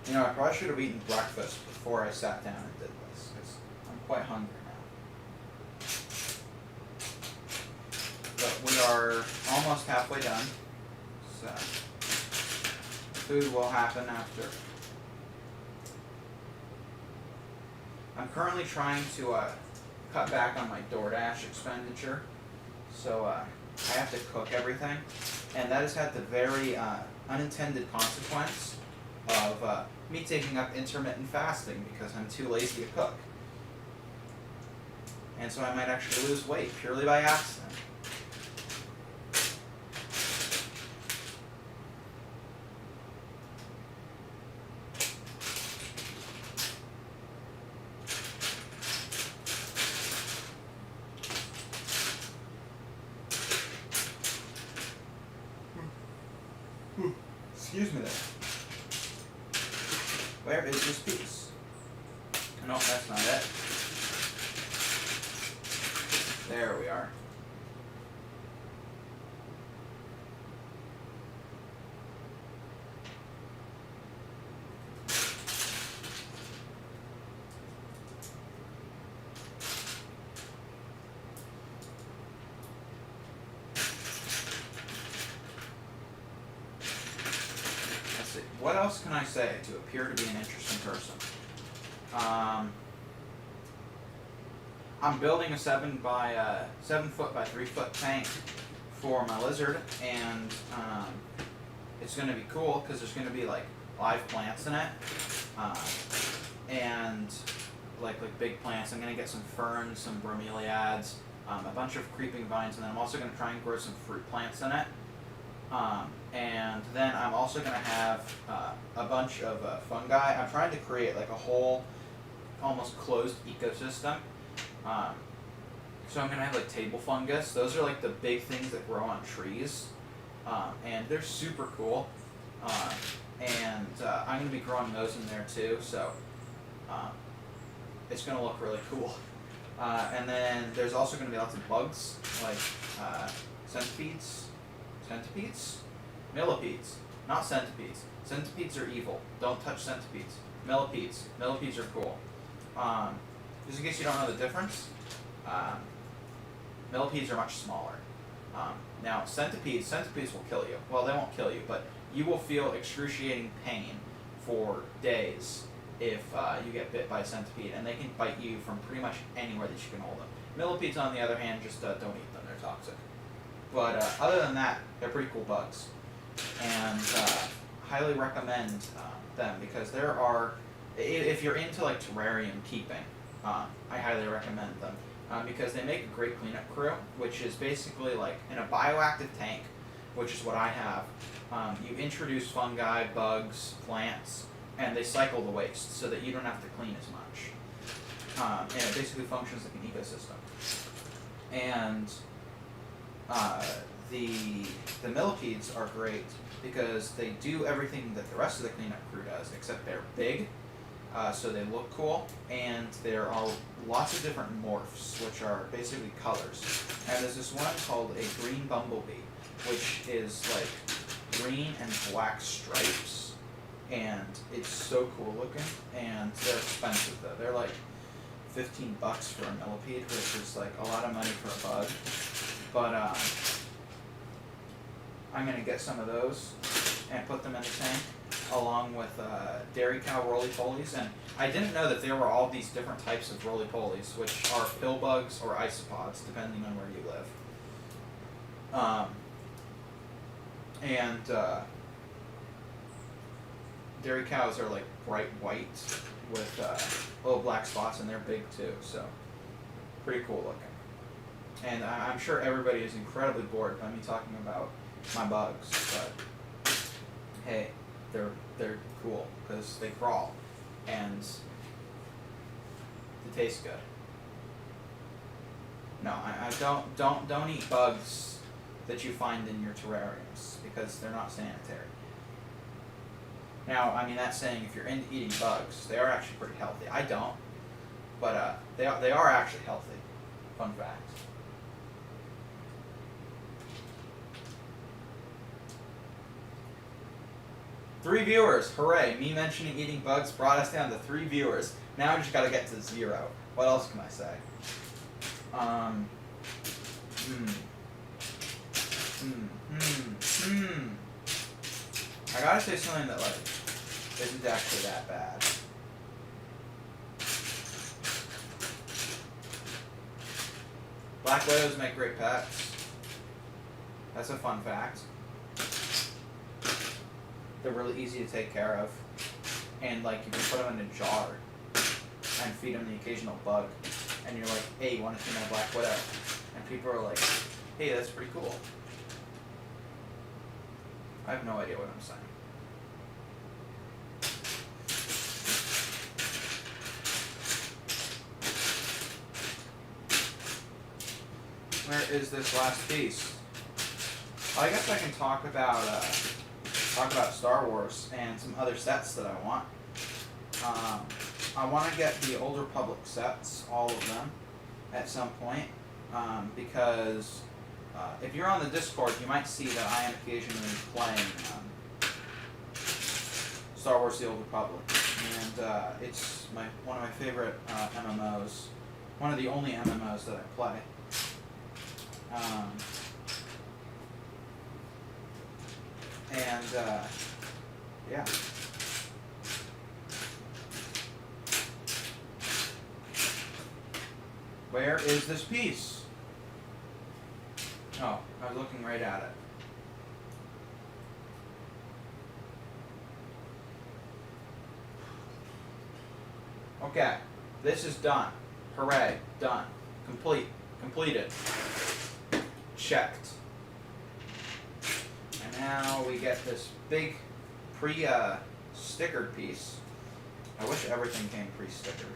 You know, I probably should have eaten breakfast before I sat down and did this, because I'm quite hungry now. But we are almost halfway done, so food will happen after. I'm currently trying to cut back on my DoorDash expenditure, so I have to cook everything, and that has had the very unintended consequence of me taking up intermittent fasting because I'm too lazy to cook. And so I might actually lose weight purely by accident. Excuse me there. Where is this piece? No, that's not it. There we are. What else can I say to appear to be an interesting person? I'm building a 7 foot by 3 foot tank for my lizard, and it's going to be cool because there's going to be like live plants in it, and like big plants. I'm going to get some ferns, some bromeliads, a bunch of creeping vines, and then I'm also going to try and grow some fruit plants in it. And then I'm also going to have a bunch of fungi. I'm trying to create like a whole almost closed ecosystem. So I'm going to have like table fungus. Those are like the big things that grow on trees. And they're super cool. And I'm going to be growing those in there too. So it's going to look really cool. And then there's also going to be lots of bugs like centipedes? Millipedes, not centipedes. Centipedes are evil. Don't touch centipedes. Millipedes. Millipedes are cool. Just in case you don't know the difference, millipedes are much smaller. Now, centipedes will kill you. Well, they won't kill you, but you will feel excruciating pain for days if you get bit by a centipede, and they can bite you from pretty much anywhere that you can hold them. Millipedes, on the other hand, just don't eat them. They're toxic. But other than that, they're pretty cool bugs, and highly recommend them because there are, if you're into like terrarium keeping, I highly recommend them because they make a great cleanup crew, which is basically like in a bioactive tank, which is what I have. You introduce fungi, bugs, plants, and they cycle the waste so that you don't have to clean as much. And it basically functions like an ecosystem. And the millipedes are great because they do everything that the rest of the cleanup crew does, except they're big, so they look cool, and there are lots of different morphs, which are basically colors. And there's this one called a green bumblebee, which is like green and black stripes, and it's so cool looking, and they're expensive though. They're like $15 for a millipede, which is like a lot of money for a bug. But I'm going to get some of those and put them in the tank, along with dairy cow roly-polies. And I didn't know that there were all these different types of roly-polies, which are pill bugs or isopods, depending on where you live. Dairy cows are like bright white with little black spots, and they're big too, so pretty cool looking. And I'm sure everybody is incredibly bored by me talking about my bugs, but hey, they're cool because they crawl and they taste good. No, I don't eat bugs that you find in your terrariums because they're not sanitary. Now, I mean, that's saying if you're into eating bugs, they are actually pretty healthy. I don't, but they are actually healthy. Fun fact. Three viewers, hooray! Me mentioning eating bugs brought us down to 3 viewers. Now I just gotta get to 0. What else can I say? I gotta say something that like isn't actually that bad. Black widows make great pets. That's a fun fact. They're really easy to take care of, and like you can put them in a jar and feed them the occasional bug, and you're like, hey, you want to see my black widow? And people are like, hey, that's pretty cool. I have no idea what I'm saying. Where is this last piece? I guess I can talk about talk about Star Wars and some other sets that I want. I want to get the Old Republic sets, all of them, at some point, because if you're on the Discord, you might see that I am occasionally playing Star Wars: The Old Republic, and it's one of my favorite MMOs, one of the only MMOs that I play. Yeah. Where is this piece? Oh, I was looking right at it. Okay, this is done. Hooray, done. Completed. Checked. And now we get this big pre-stickered piece. I wish everything came pre-stickered.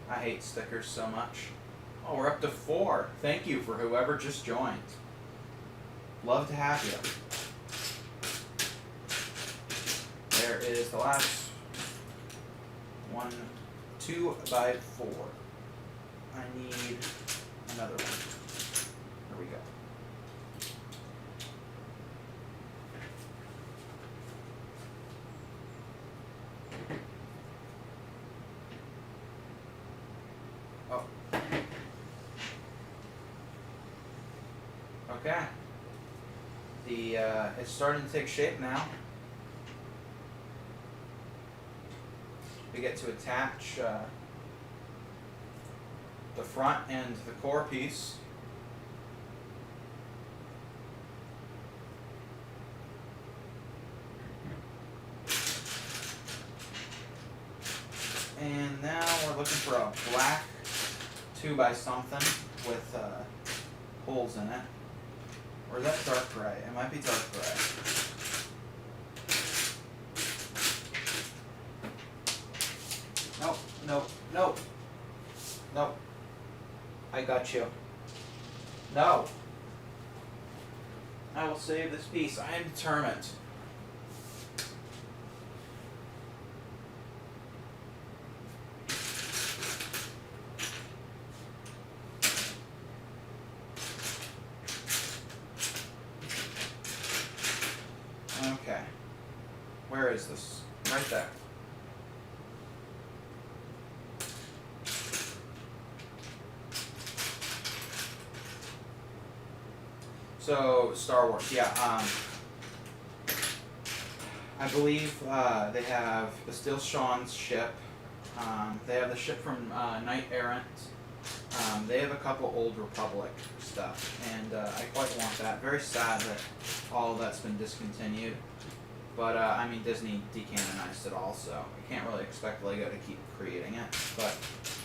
I hate stickers so much. Oh, we're up to 4. Thank you for whoever just joined. Love to have you. There is the last 1, 2 by 4. I need another one. There we go. Oh. Okay. It's starting to take shape now. We get to attach the front and the core piece. And now we're looking for a black 2 by something with holes in it. Or is that dark gray? It might be dark gray. Nope. I got you. No. I will save this piece. I am determined. Okay. Where is this? Right there. So, Star Wars, yeah. I believe they have Bastille Sean's ship. They have the ship from Knight Errant. They have a couple Old Republic stuff, and I quite want that. Very sad that all of that's been discontinued. But, I mean, Disney decanonized it all, so I can't really expect LEGO to keep creating it. But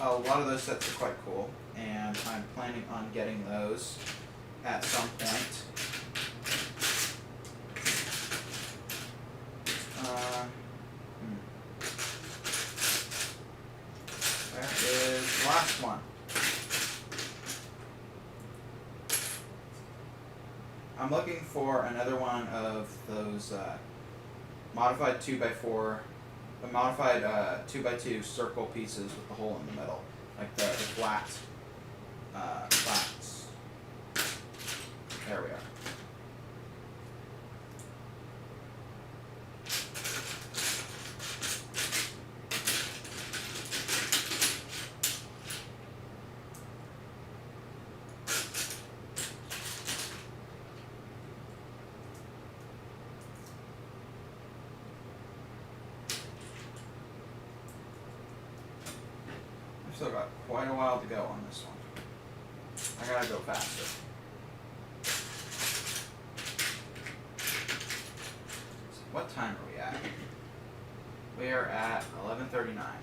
a lot of those sets are quite cool, and I'm planning on getting those at some point. There is the last one. I'm looking for another one of those modified 2x4, the modified 2x2 circle pieces with the hole in the middle, like the flat flats. There we are. I've still got quite a while to go on this one. I gotta go faster. What time are we at? We are at 11:39.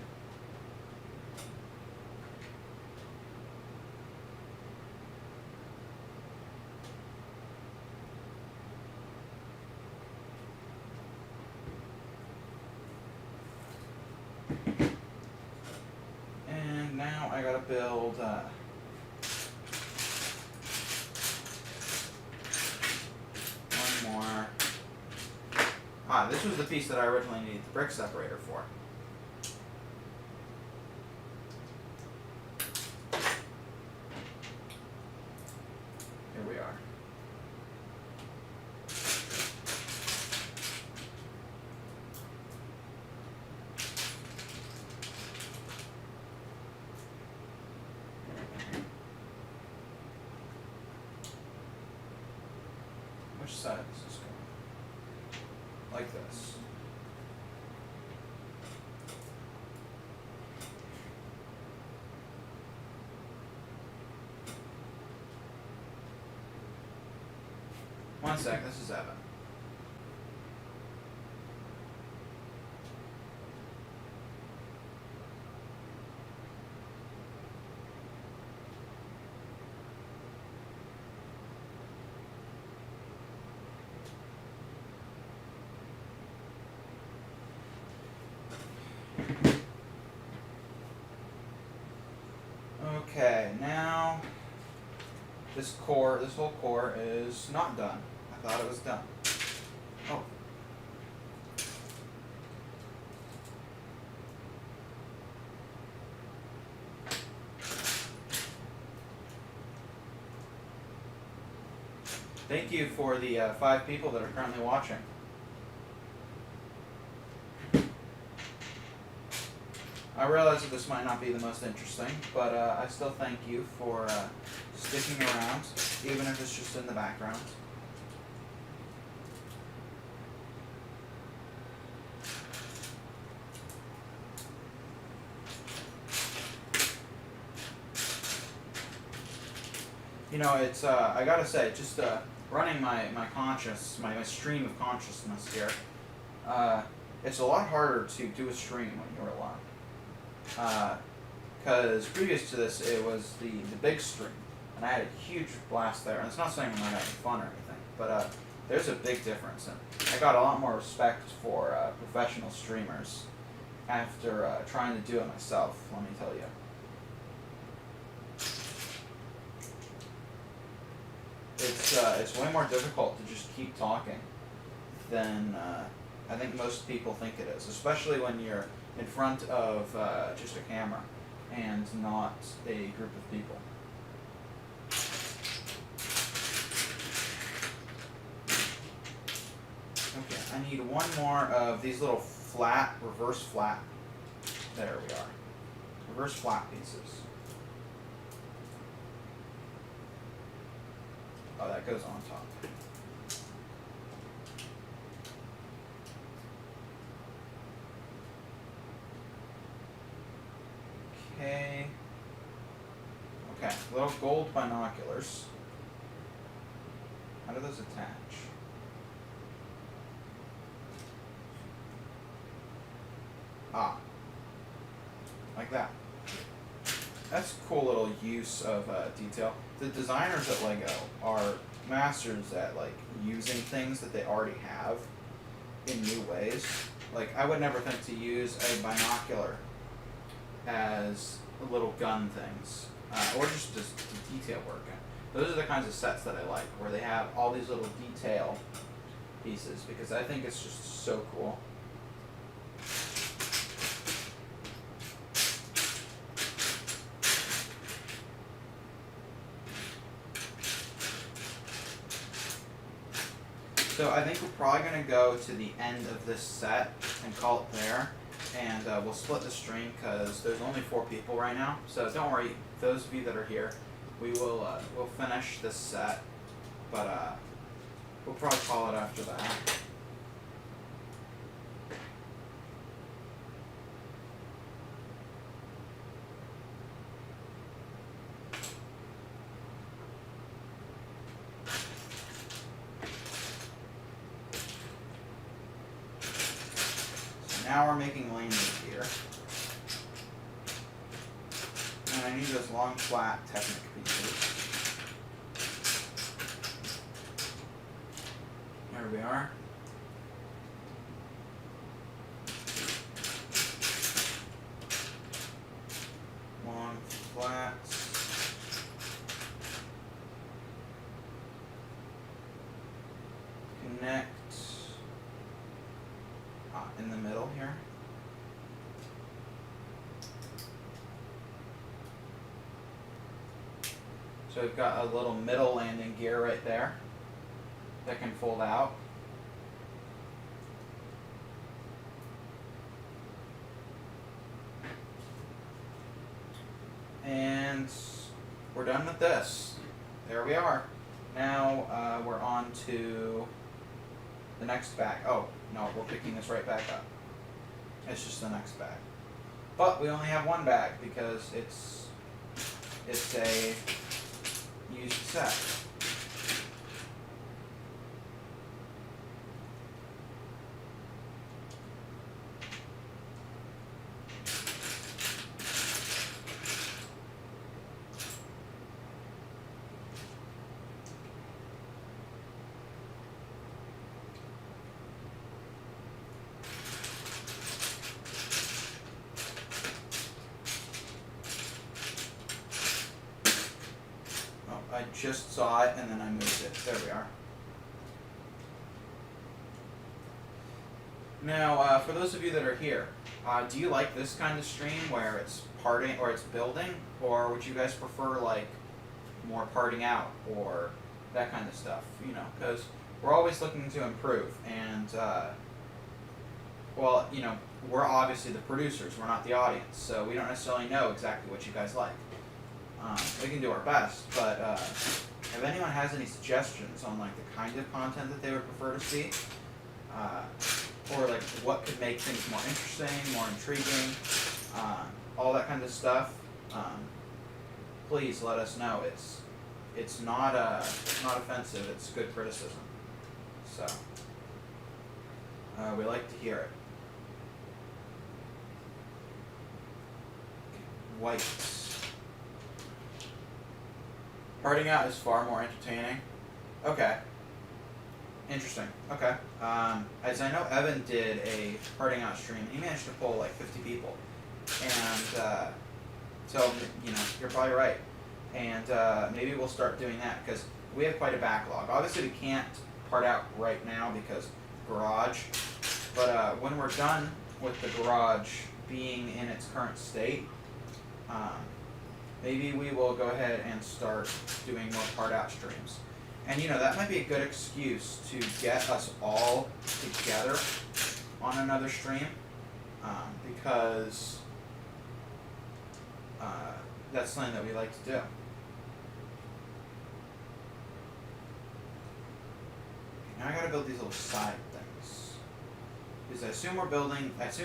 And now I gotta build. One more. Ah, this was the piece that I originally needed the brick separator for. Here we are. Which side is this going? Like this. One sec, this is Evan. Okay, now this whole core is not done. I thought it was done. Oh. Thank you for the 5 people that are currently watching. I realize that this might not be the most interesting, but I still thank you for sticking around, even if it's just in the background. You know, it's, I gotta say, just running my stream of consciousness here, it's a lot harder to do a stream when you're alone. Because previous to this, it was the big stream, and I had a huge blast there. And it's not saying I'm not having fun or anything, but there's a big difference. And I got a lot more respect for professional streamers after trying to do it myself, let me tell you. It's way more difficult to just keep talking than I think most people think it is, especially when you're in front of just a camera and not a group of people. Okay, I need one more of these little reverse flat. There we are. Reverse flat pieces. Oh, that goes on top. Okay. Okay, little gold binoculars. How do those attach? Ah. Like that. That's a cool little use of detail. The designers at LEGO are masters at like using things that they already have in new ways. Like, I would never think to use a binocular as little gun things, or just detail work. Those are the kinds of sets that I like, where they have all these little detail pieces, because I think it's just so cool. So I think we're probably going to go to the end of this set and call it there. And we'll split the stream because there's only 4 people right now. So don't worry, those of you that are here, we'll finish this set, but we'll probably call it after that. Now we're making landing gear. And I need those long, flat Technic pieces. There we are. Long, the middle here. So we've got a little middle landing gear right there that can fold out. And we're done with this. There we are. Now we're on to the next bag. Oh, no, we're picking this right back up. It's just the next bag. But we only have one bag because it's a used set. I just saw it and then I moved it. There we are. Now, for those of you that are here, do you like this kind of stream where it's parting or it's building, or would you guys prefer like more parting out or that kind of stuff? You know, because we're always looking to improve, and well, you know, we're obviously the producers. We're not the audience, so we don't necessarily know exactly what you guys like. We can do our best, but if anyone has any suggestions on like the kind of content that they would prefer to see, or like what could make things more interesting, more intriguing, all that kind of stuff, please let us know. It's not offensive. It's good criticism. So we like to hear it. White. Parting out is far more entertaining. Okay. Interesting. Okay. As I know, Evan did a parting out stream. He managed to pull like 50 people, and so you know you're probably right. And maybe we'll start doing that because we have quite a backlog. Obviously, we can't part out right now because garage. But when we're done with the garage being in its current state, maybe we will go ahead and start doing more part out streams. And you know, that might be a good excuse to get us all together on another stream, because that's something that we like to do. Now I gotta build these little side things. Because I assume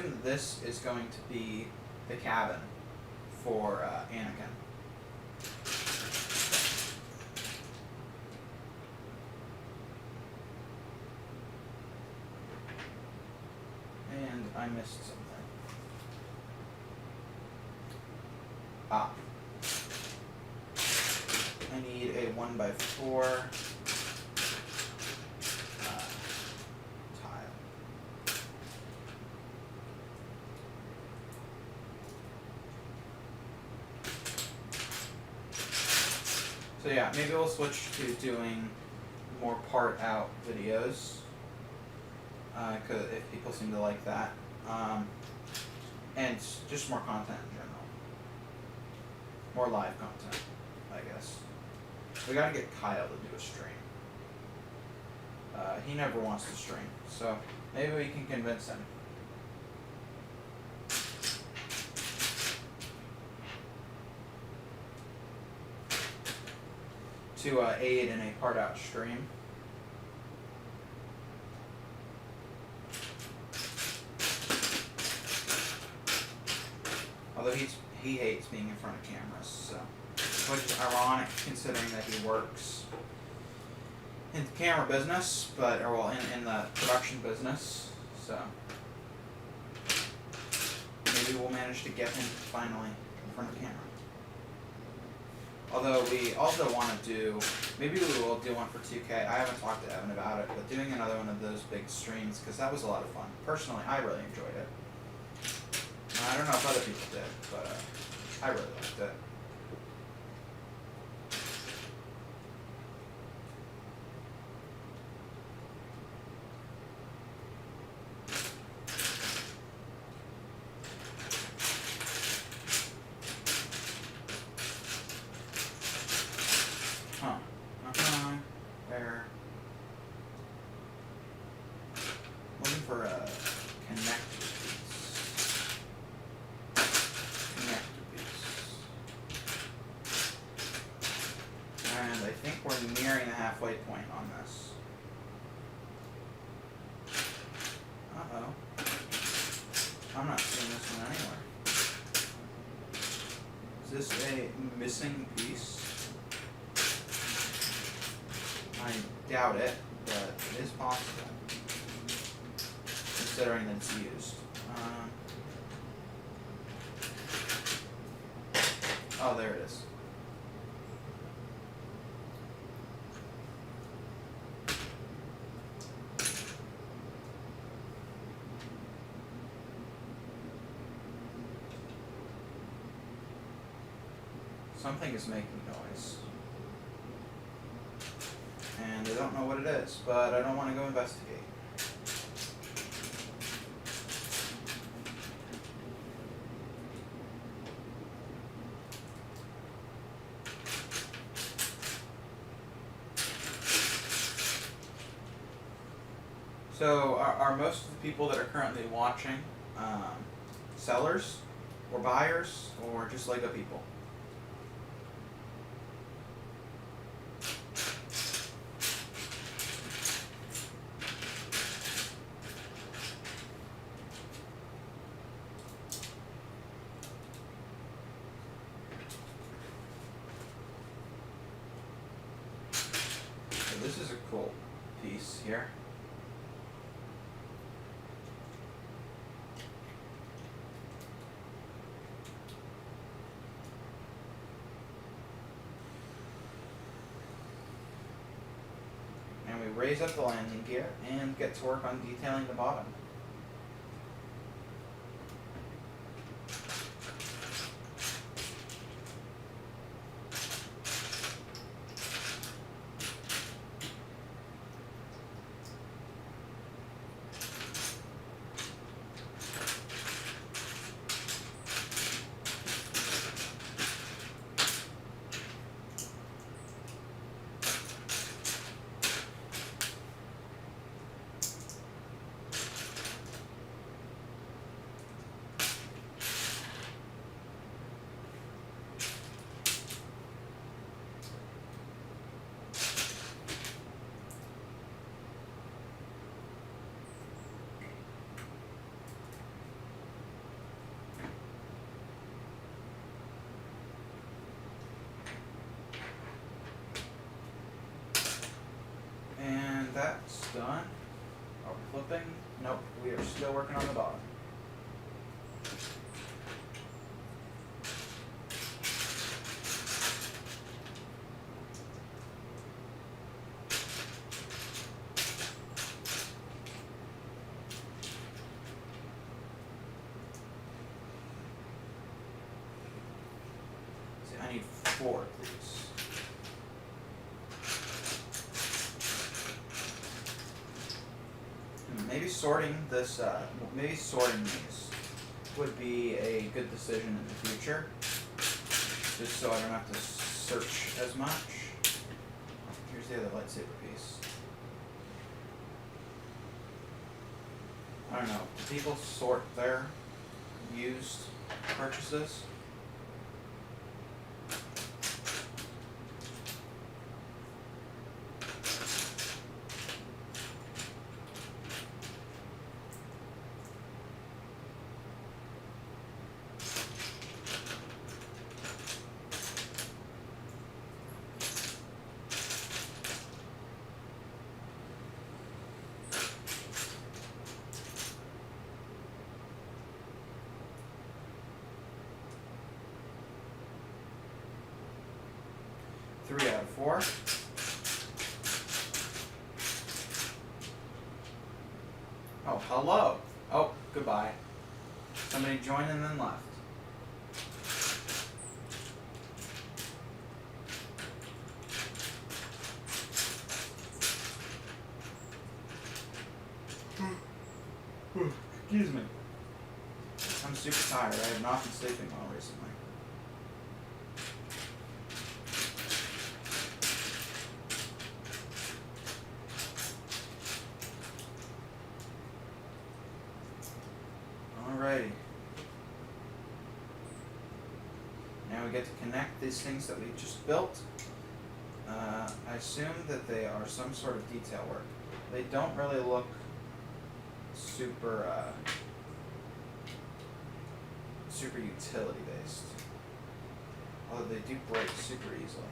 that this is going to be the cabin for Anakin. And I missed something. Ah. I need a 1x4 tile. So yeah, maybe we'll switch to doing more part out videos. Cause if people seem to like that, and just more content in general, more live content, I guess. We gotta get Kyle to do a stream. He never wants to stream, so maybe we can convince him. To aid in a part out stream. Although he hates being in front of cameras, so which is ironic considering that he works in the camera business, but in the production business. So maybe we'll manage to get him finally in front of the camera. Although we also want to do, maybe we will do one for 2K. I haven't talked to Evan about it, but doing another one of those big streams, because that was a lot of fun. Personally, I really enjoyed it. I don't know if other people did, but I really liked it. nearing the halfway point on this. Uh-oh. I'm not seeing this one anywhere. Is this a missing piece? I doubt it, but it is possible. Considering that it's used. Oh, there it is. Something is making noise. And I don't know what it is, but I don't want to go investigate. So are most of the people that are currently watching sellers or buyers or just Lego people? So this is a cool piece here. We raise up the landing gear and get to work on detailing the bottom. That's done. Are we flipping? Nope, we are still working on the bottom. See, I need 4 of these. Maybe sorting this, maybe sorting these would be a good decision in the future, just so I don't have to search as much. Here's the other lightsaber piece. I don't know, do people sort their used purchases? Three out of 4. Oh, hello. Oh, goodbye. Somebody joined and then left. Excuse me. I'm super tired. I have not been sleeping well recently. Alrighty. Now we get to connect these things that we just built. I assume that they are some sort of detail work. They don't really look super, super utility based. Although they do break super easily.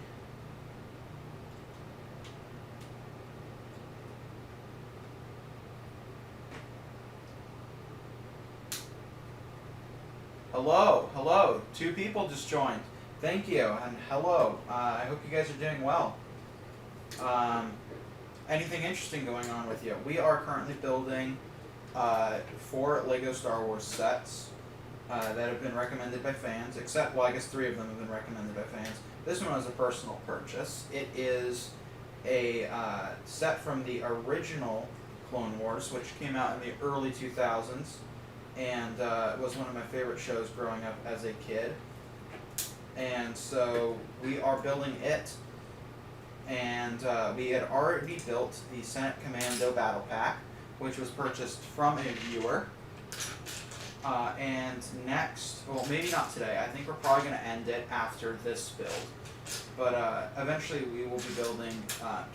Hello, hello. 2 people just joined. Thank you, and hello. I hope you guys are doing well. Anything interesting going on with you? We are currently building 4 Lego Star Wars sets that have been recommended by fans, except, well, I guess 3 of them have been recommended by fans. This one was a personal purchase. It is a set from the original Clone Wars, which came out in the early 2000s, and was one of my favorite shows growing up as a kid. And so we are building it, and we had already built the Senate Commando Battle Pack, which was purchased from a viewer. And next, well, maybe not today, I think we're probably going to end it after this build. But eventually we will be building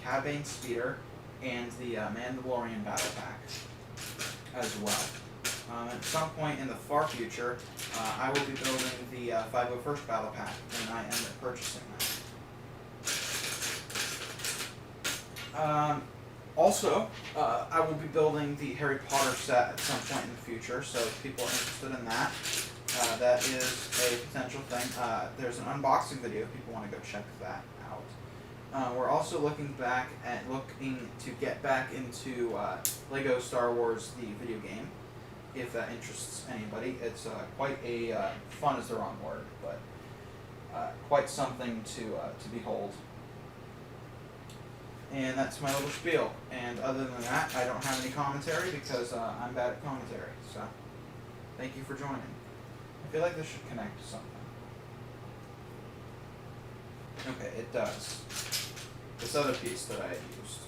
Cad Bane Speeder and the Mandalorian Battle Pack as well. At some point in the far future, I will be building the 501st Battle Pack when I end up purchasing that. Also, I will be building the Harry Potter set at some point in the future, so if people are interested in that, that is a potential thing. There's an unboxing video if people want to go check that out. We're also looking to get back into Lego Star Wars, the video game, if that interests anybody. It's quite a, fun is the wrong word, but quite something to behold. And that's my little spiel. And other than that, I don't have any commentary because I'm bad at commentary. So, thank you for joining. I feel like this should connect to something. Okay, it does. This other piece that I had used.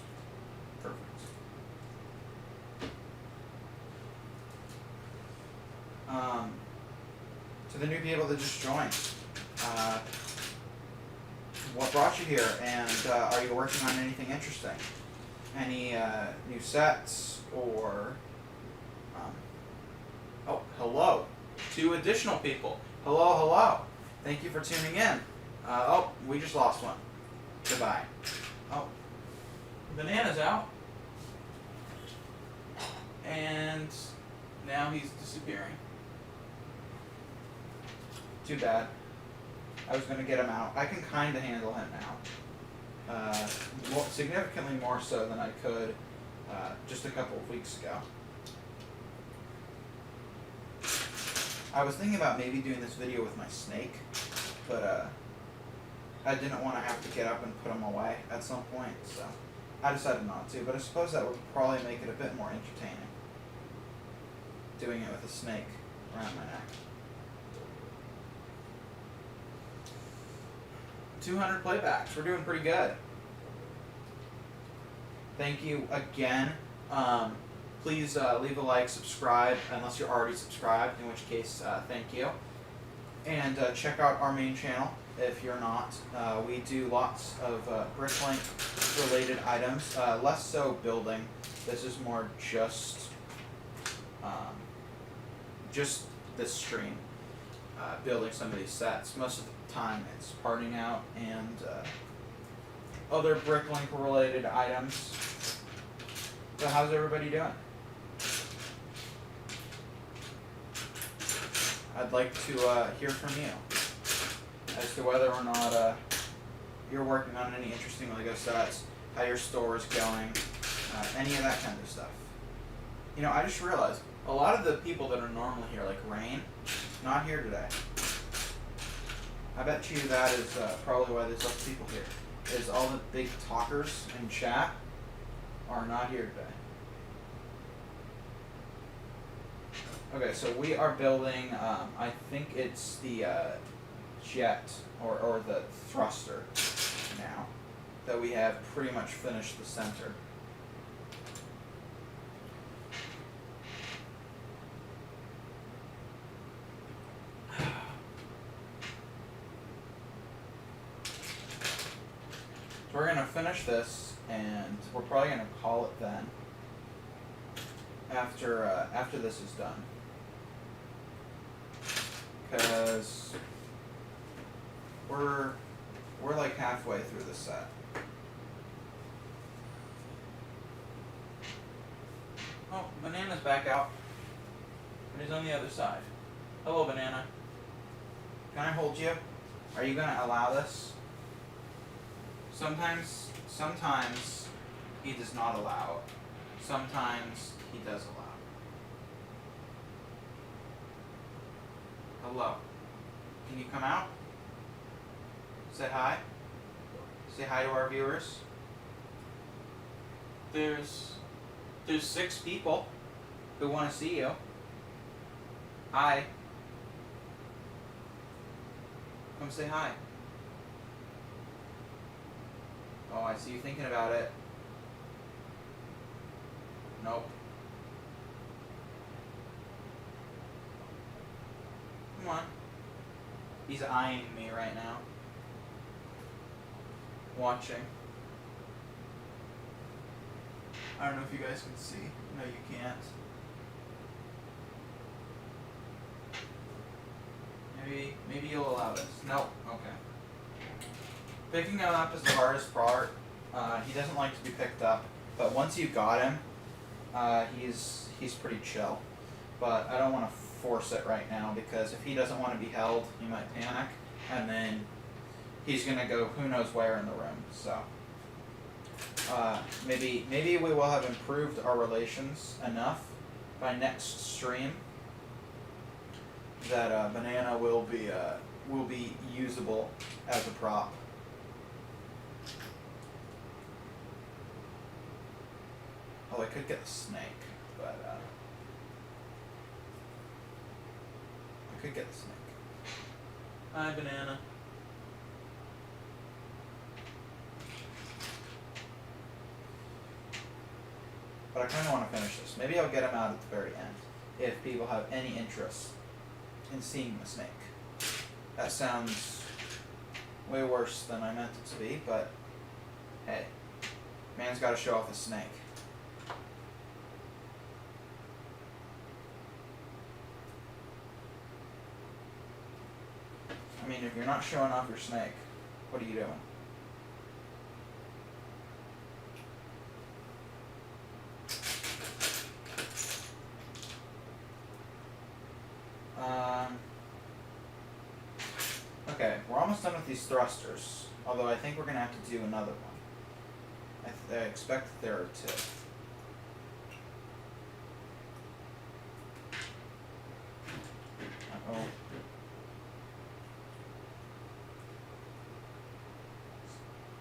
Perfect. To the new people that just joined, what brought you here, and are you working on anything interesting? Any new sets, or... oh, hello. 2 additional people. Hello, hello. Thank you for tuning in. Oh, we just lost one. Goodbye. Oh. Banana's out. And now he's disappearing. Too bad. I was going to get him out. I can kind of handle him now. Significantly more so than I could just a couple of weeks ago. I was thinking about maybe doing this video with my snake, but I didn't want to have to get up and put him away at some point, so I decided not to. But I suppose that would probably make it a bit more entertaining, doing it with a snake around my neck. 200 playbacks. We're doing pretty good. Thank you again. Please leave a like, subscribe, unless you're already subscribed, in which case, thank you. And check out our main channel if you're not. We do lots of BrickLink related items, less so building. This is more just this stream, building some of these sets. Most of the time it's parting out and other BrickLink related items. So how's everybody doing? I'd like to hear from you as to whether or not you're working on any interesting Lego sets, how your store is going, any of that kind of stuff. You know, I just realized a lot of the people that are normally here, like Rain, not here today. I bet you that is probably why there's less people here, is all the big talkers in chat are not here today. Okay, so we are building, I think it's the jet, or the thruster now, that we have pretty much finished the center. So we're gonna finish this, and we're probably gonna call it then. After this is done, because we're like halfway through the set. Oh, Banana's back out. But he's on the other side. Hello, Banana. Can I hold you? Are you gonna allow this? Sometimes he does not allow. Sometimes he does allow. Hello. Can you come out? Say hi. Say hi to our viewers. There's 6 people who want to see you. Hi. Come say hi. Oh, I see you thinking about it. Nope. Come on. He's eyeing me right now. Watching. I don't know if you guys can see. No, you can't. Maybe you'll allow this. No. Okay. Picking him up is the hardest part. He doesn't like to be picked up, but once you've got him, he's pretty chill. But I don't want to force it right now, because if he doesn't want to be held, he might panic, and then he's gonna go who knows where in the room. So maybe we will have improved our relations enough by next stream that Banana will be usable as a prop. Oh, I could get a snake, but I could get a snake. Hi, Banana. But I kind of want to finish this. Maybe I'll get him out at the very end, if people have any interest in seeing the snake. That sounds way worse than I meant it to be, but hey, man's got to show off his snake. I mean, if you're not showing off your snake, what are you doing? Okay, we're almost done with these thrusters, although I think we're going to have to do another one. I expect that there are 2. Uh-oh.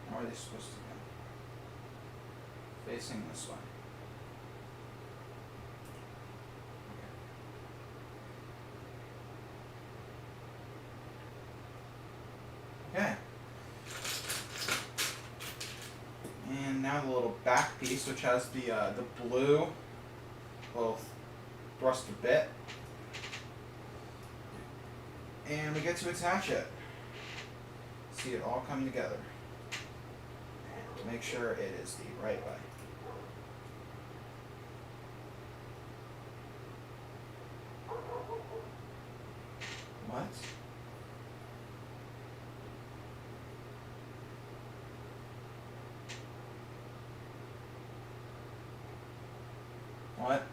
How are they supposed to go? Facing this way. Okay. And now the little back piece, which has the blue little thruster bit, and we get to attach it. See it all come together. Make sure it is the right way. What? What?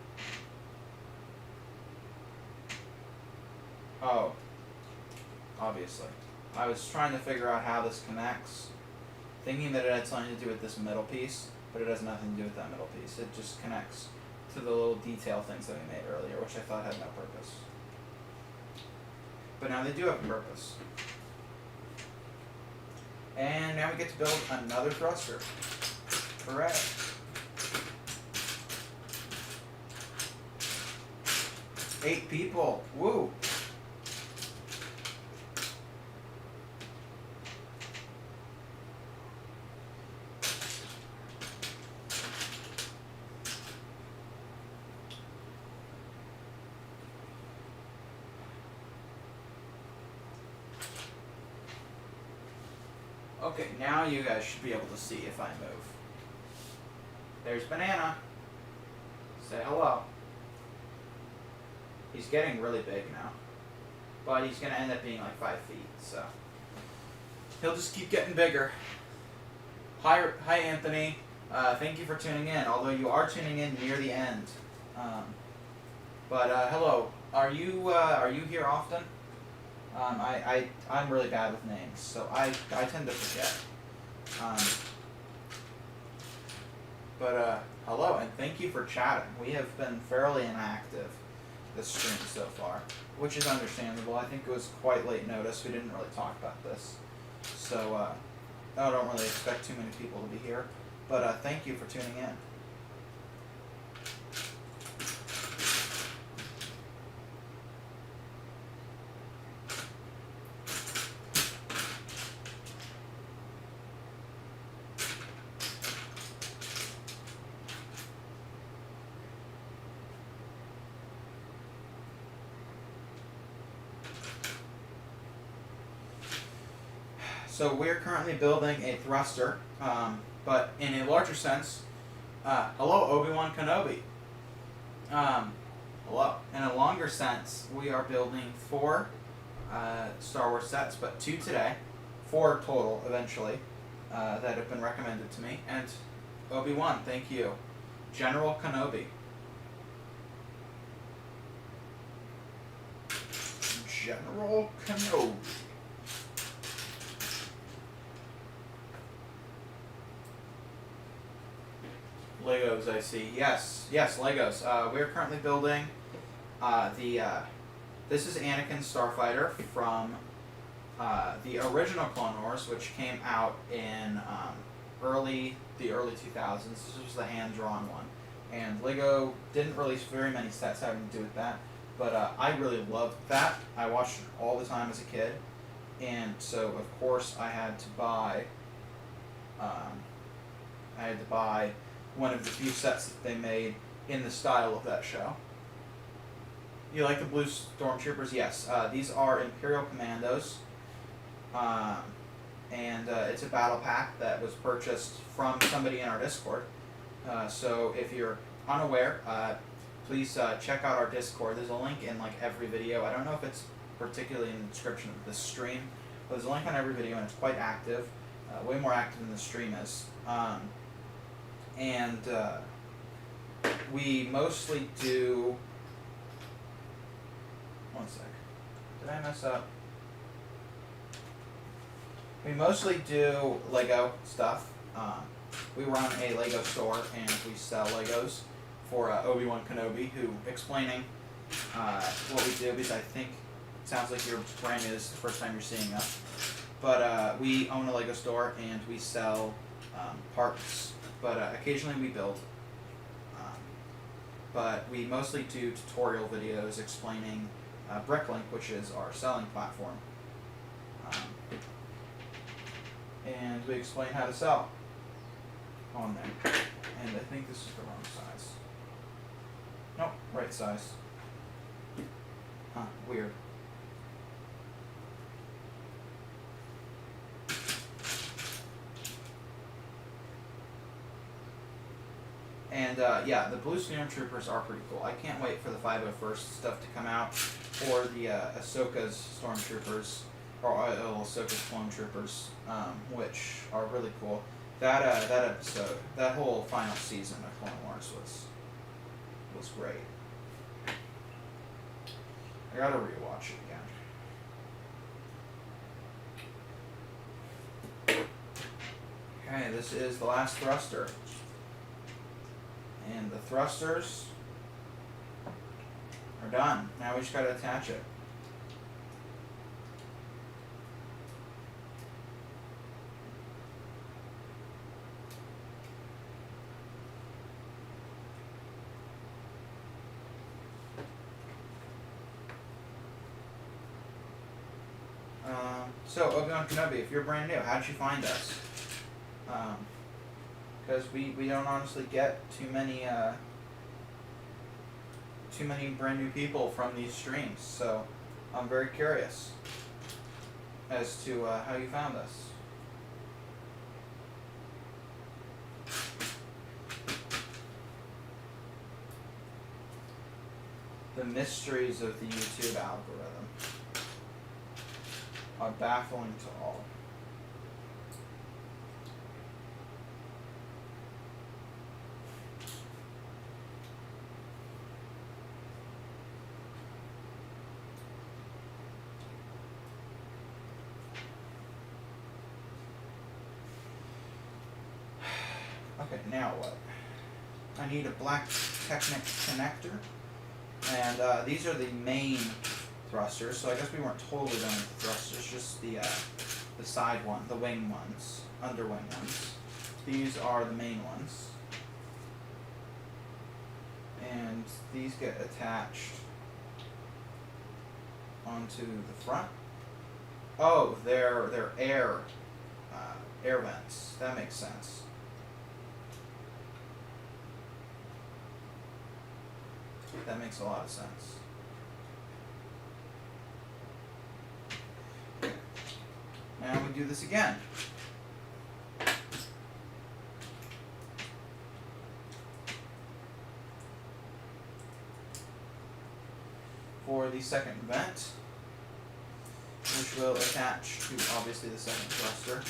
Oh. Obviously. I was trying to figure out how this connects, thinking that it had something to do with this middle piece, but it has nothing to do with that middle piece. It just connects to the little detail things that we made earlier, which I thought had no purpose. But now they do have a purpose. And now we get to build another thruster. Hooray. Eight people. Woo. Okay, now you guys should be able to see if I move. There's Banana. Say hello. He's getting really big now. But he's going to end up being like 5 feet, so. He'll just keep getting bigger. Hi Anthony. Thank you for tuning in, although you are tuning in near the end. Hello. Are you here often? I'm really bad with names, so I tend to forget. Hello, and thank you for chatting. We have been fairly inactive this stream so far, which is understandable. I think it was quite late notice. We didn't really talk about this. So, I don't really expect too many people to be here. But thank you for tuning in. So we're currently building a thruster, but in a larger sense, hello Obi-Wan Kenobi. Hello. In a longer sense, we are building 4 Star Wars sets, but 2 today, 4 total eventually, that have been recommended to me. And Obi-Wan, thank you. General Kenobi. General Kenobi. Legos, I see. Yes, Legos. We're currently building this is Anakin Starfighter from the original Clone Wars, which came out in the early 2000s. This was the hand-drawn one. And Lego didn't release very many sets having to do with that, but I really loved that. I watched it all the time as a kid, and so of course I had to buy one of the few sets that they made in the style of that show. You like the blue stormtroopers? Yes. These are Imperial Commandos. It's a battle pack that was purchased from somebody in our Discord. So if you're unaware, please check out our Discord. There's a link in like every video. I don't know if it's particularly in the description of this stream, but there's a link on every video and it's quite active. Way more active than the stream is. We mostly do... One sec. Did I mess up? We mostly do Lego stuff. We run a Lego store and we sell Legos for Obi-Wan Kenobi, who explaining what we do, because I think it sounds like you're brand new. This is the first time you're seeing us. But we own a Lego store and we sell parts. But occasionally we build. But we mostly do tutorial videos explaining BrickLink, which is our selling platform. And we explain how to sell on there. And I think this is the wrong size. Nope, right size. Huh, weird. And yeah, the blue stormtroopers are pretty cool. I can't wait for the 501st stuff to come out, or the Ahsoka's stormtroopers, or Ahsoka's clone troopers, which are really cool. That episode, that whole final season of Clone Wars was great. I gotta rewatch it again. Okay, this is the last thruster. And the thrusters are done. Now we just gotta attach it. So Obi-Wan Kenobi, if you're brand new, how'd you find us? Because we don't honestly get too many brand new people from these streams, so I'm very curious as to how you found us. The mysteries of the YouTube algorithm are baffling to all. Okay, now what? I need a black Technic connector, and these are the main thrusters. So I guess we weren't totally done with the thrusters, just the side one, the wing ones, underwing ones. These are the main ones, and these get attached onto the front. Oh, they're air vents. That makes sense. That makes a lot of sense. Now we do this again. For the second vent, which will attach to obviously the second thruster.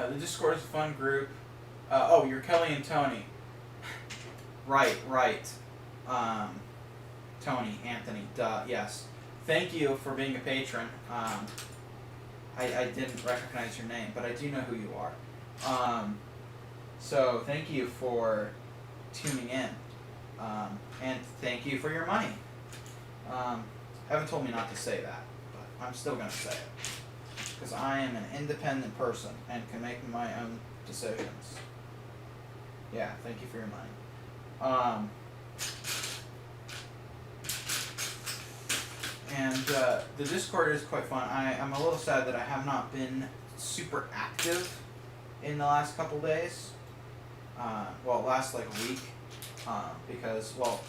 The Discord is a fun group. Oh, you're Kelly and Tony. Right. Tony, Anthony, duh, yes. Thank you for being a patron. I didn't recognize your name, but I do know who you are. So thank you for tuning in. And thank you for your money. Haven't told me not to say that, but I'm still going to say it. Because I am an independent person and can make my own decisions. Yeah, thank you for your money. And the Discord is quite fun. I'm a little sad that I have not been super active in the last couple days. Well, last like a week. Because, well,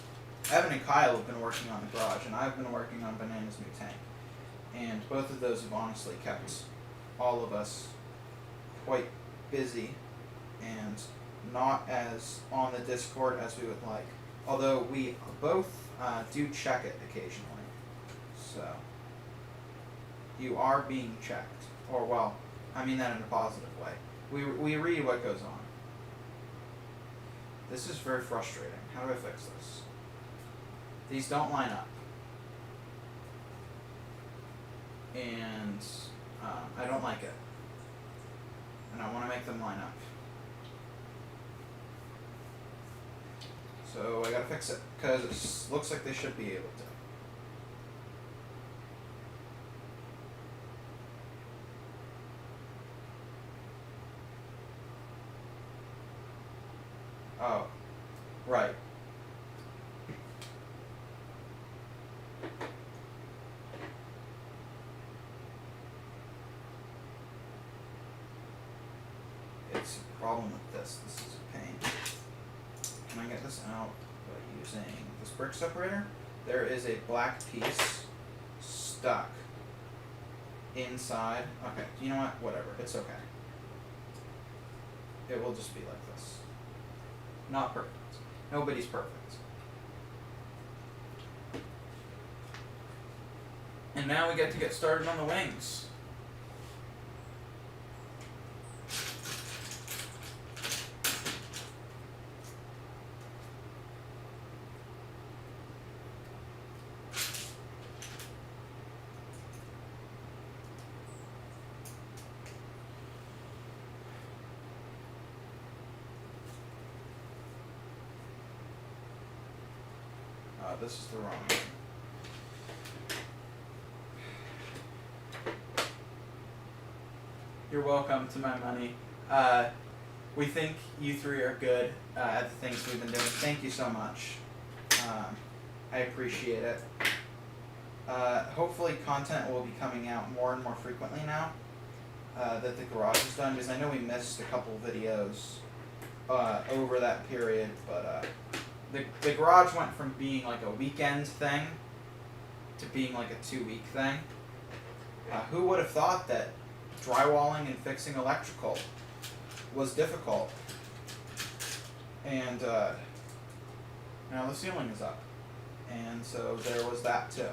Evan and Kyle have been working on the garage, and I've been working on Banana's new tank. And both of those have honestly kept all of us quite busy and not as on the Discord as we would like. Although we both do check it occasionally. So, you are being checked. Or, well, I mean that in a positive way. We read what goes on. This is very frustrating. How do I fix this? These don't line up. And I don't like it. And I want to make them line up. So I gotta fix it, because it looks like they should be able to. Oh, right. It's a problem with this. This is a pain. Can I get this out by using this brick separator? There is a black piece stuck inside. Okay, you know what? Whatever. It's okay. It will just be like this. Not perfect. Nobody's perfect. And now we get to get started on the wings. This is the wrong one. You're welcome to my money. We think you three are good at the things we've been doing. Thank you so much. I appreciate it. Hopefully content will be coming out more and more frequently now that the garage is done, because I know we missed a couple videos over that period, but the garage went from being like a weekend thing to being like a 2-week thing. Who would have thought that drywalling and fixing electrical was difficult? And now the ceiling is up, and so there was that too.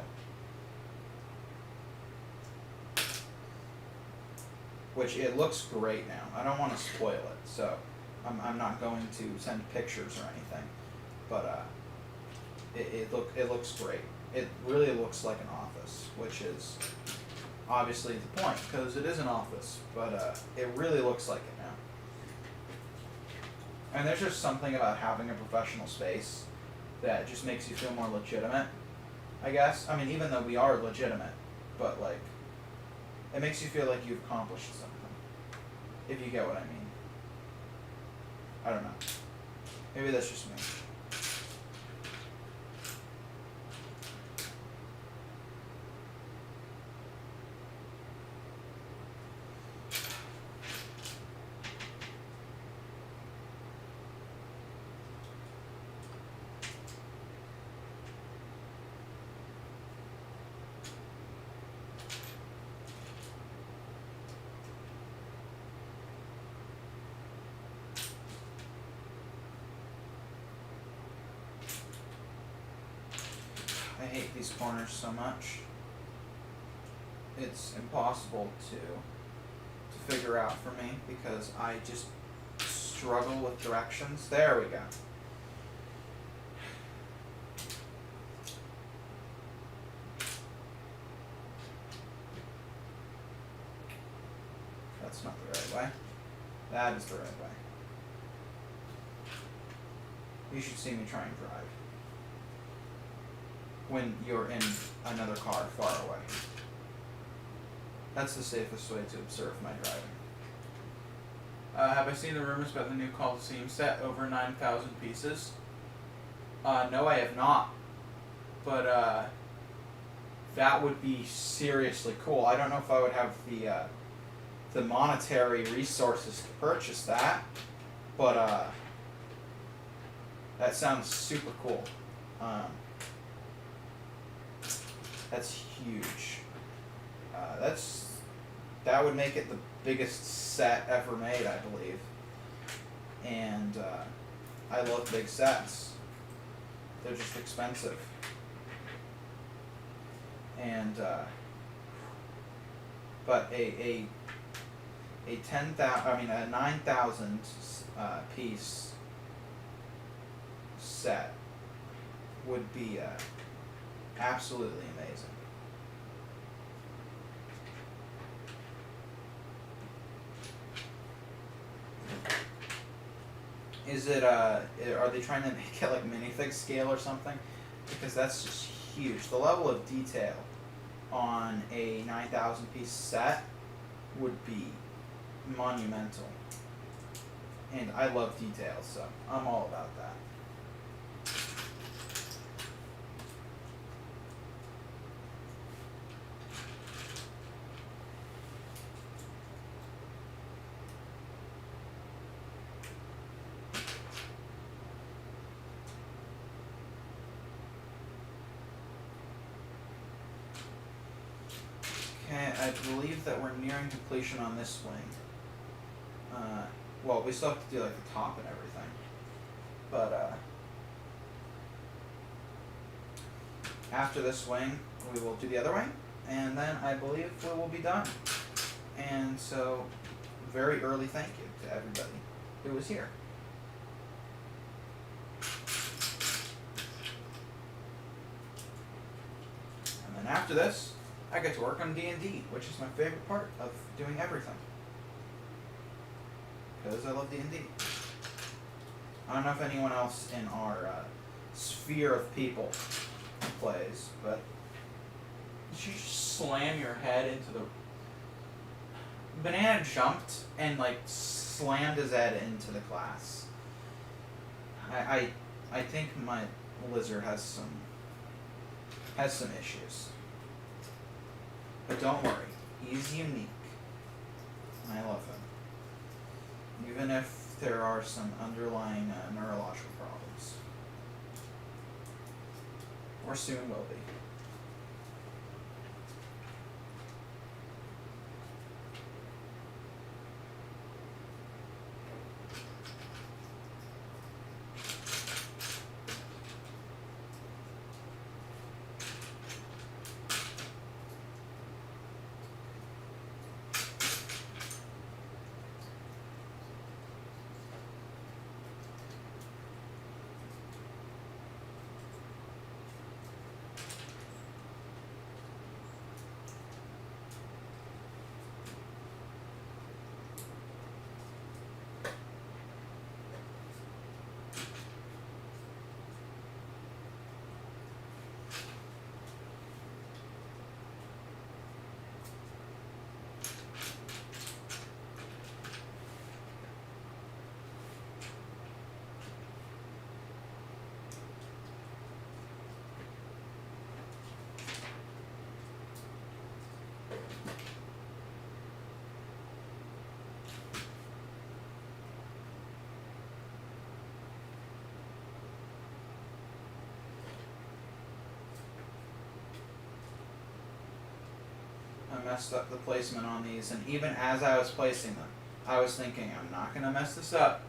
Which it looks great now. I don't want to spoil it, so I'm not going to send pictures or anything. But it looks great. It really looks like an office, which is obviously the point, because it is an office. But it really looks like it now. And there's just something about having a professional space that just makes you feel more legitimate, I guess. I mean, even though we are legitimate, but like, it makes you feel like you've accomplished something, if you get what I mean. I don't know. Maybe that's just me. I hate these corners so much. It's impossible to figure out for me because I just struggle with directions. There we go. That's not the right way. That is the right way. You should see me try and drive when you're in another car far away. That's the safest way to observe my driving. Have I seen the rumors about the new Coliseum set over 9,000 pieces? No, I have not. But that would be seriously cool. I don't know if I would have the monetary resources to purchase that, but that sounds super cool. That's huge. That would make it the biggest set ever made, I believe. And I love big sets. They're just expensive. And but a 9,000 piece set would be absolutely amazing. Is it are they trying to make it like minifig scale or something? Because that's just huge. The level of detail on a 9,000 piece set would be monumental. And I love details, so I'm all about that. I believe that we're nearing completion on this wing. Well, we still have to do like the top and everything, but after this wing, we will do the other wing, and then I believe we will be done. And so, very early thank you to everybody who was here. And then after this, I get to work on D&D, which is my favorite part of doing everything. Because I love D&D. I don't know if anyone else in our sphere of people plays, but did you just slam your head into the... Banana jumped and like slammed his head into the class. I think my lizard has some issues. But don't worry, he's unique. I love him. Even if there are some underlying neurological problems. Or soon will be. messed up the placement on these, and even as I was placing them, I was thinking, I'm not gonna mess this up.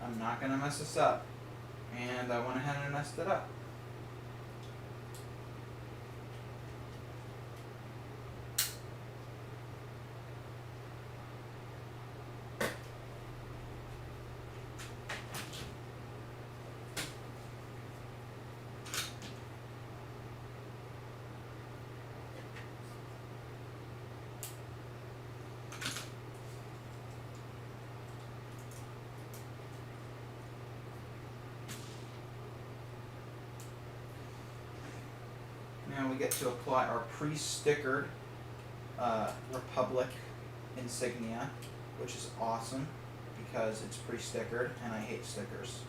I'm not gonna mess this up. And I went ahead and messed it up. Now we get to apply our pre-stickered Republic insignia, which is awesome because it's pre-stickered and I hate stickers.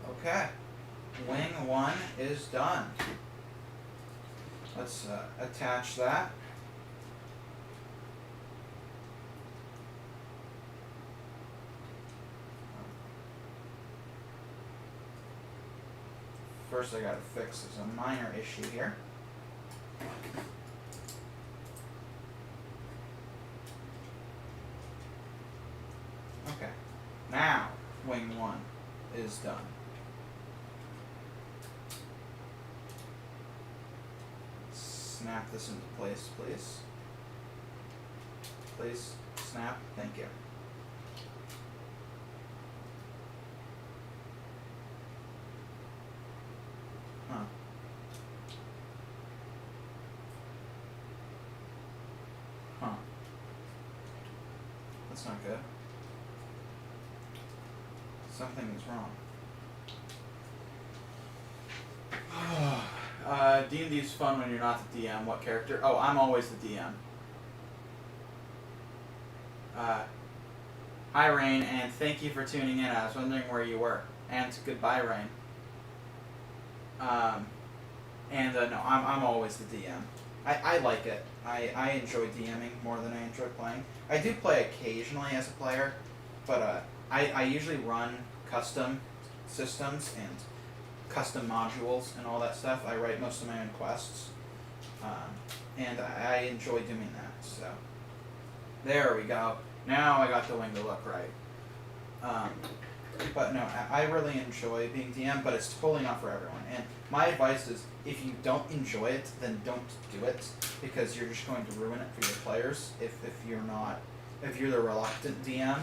Okay, wing 1 is done. Let's attach that. First I gotta fix, there's a minor issue here. Okay, now wing 1 is done. Snap this into place, please. Please, snap, thank you. Huh. Huh. That's not good. Something is wrong. D&D is fun when you're not the DM. What character? Oh, I'm always the DM. Hi, Rain, and thank you for tuning in. I was wondering where you were. And goodbye, Rain. No, I'm always the DM. I like it. I enjoy DMing more than I enjoy playing. I do play occasionally as a player, but I usually run custom systems and custom modules and all that stuff. I write most of my own quests, and I enjoy doing that. So there we go. Now I got the wing to look right. But no, I really enjoy being DM, but it's totally not for everyone. And my advice is, if you don't enjoy it, then don't do it, because you're just going to ruin it for your players if you're the reluctant DM.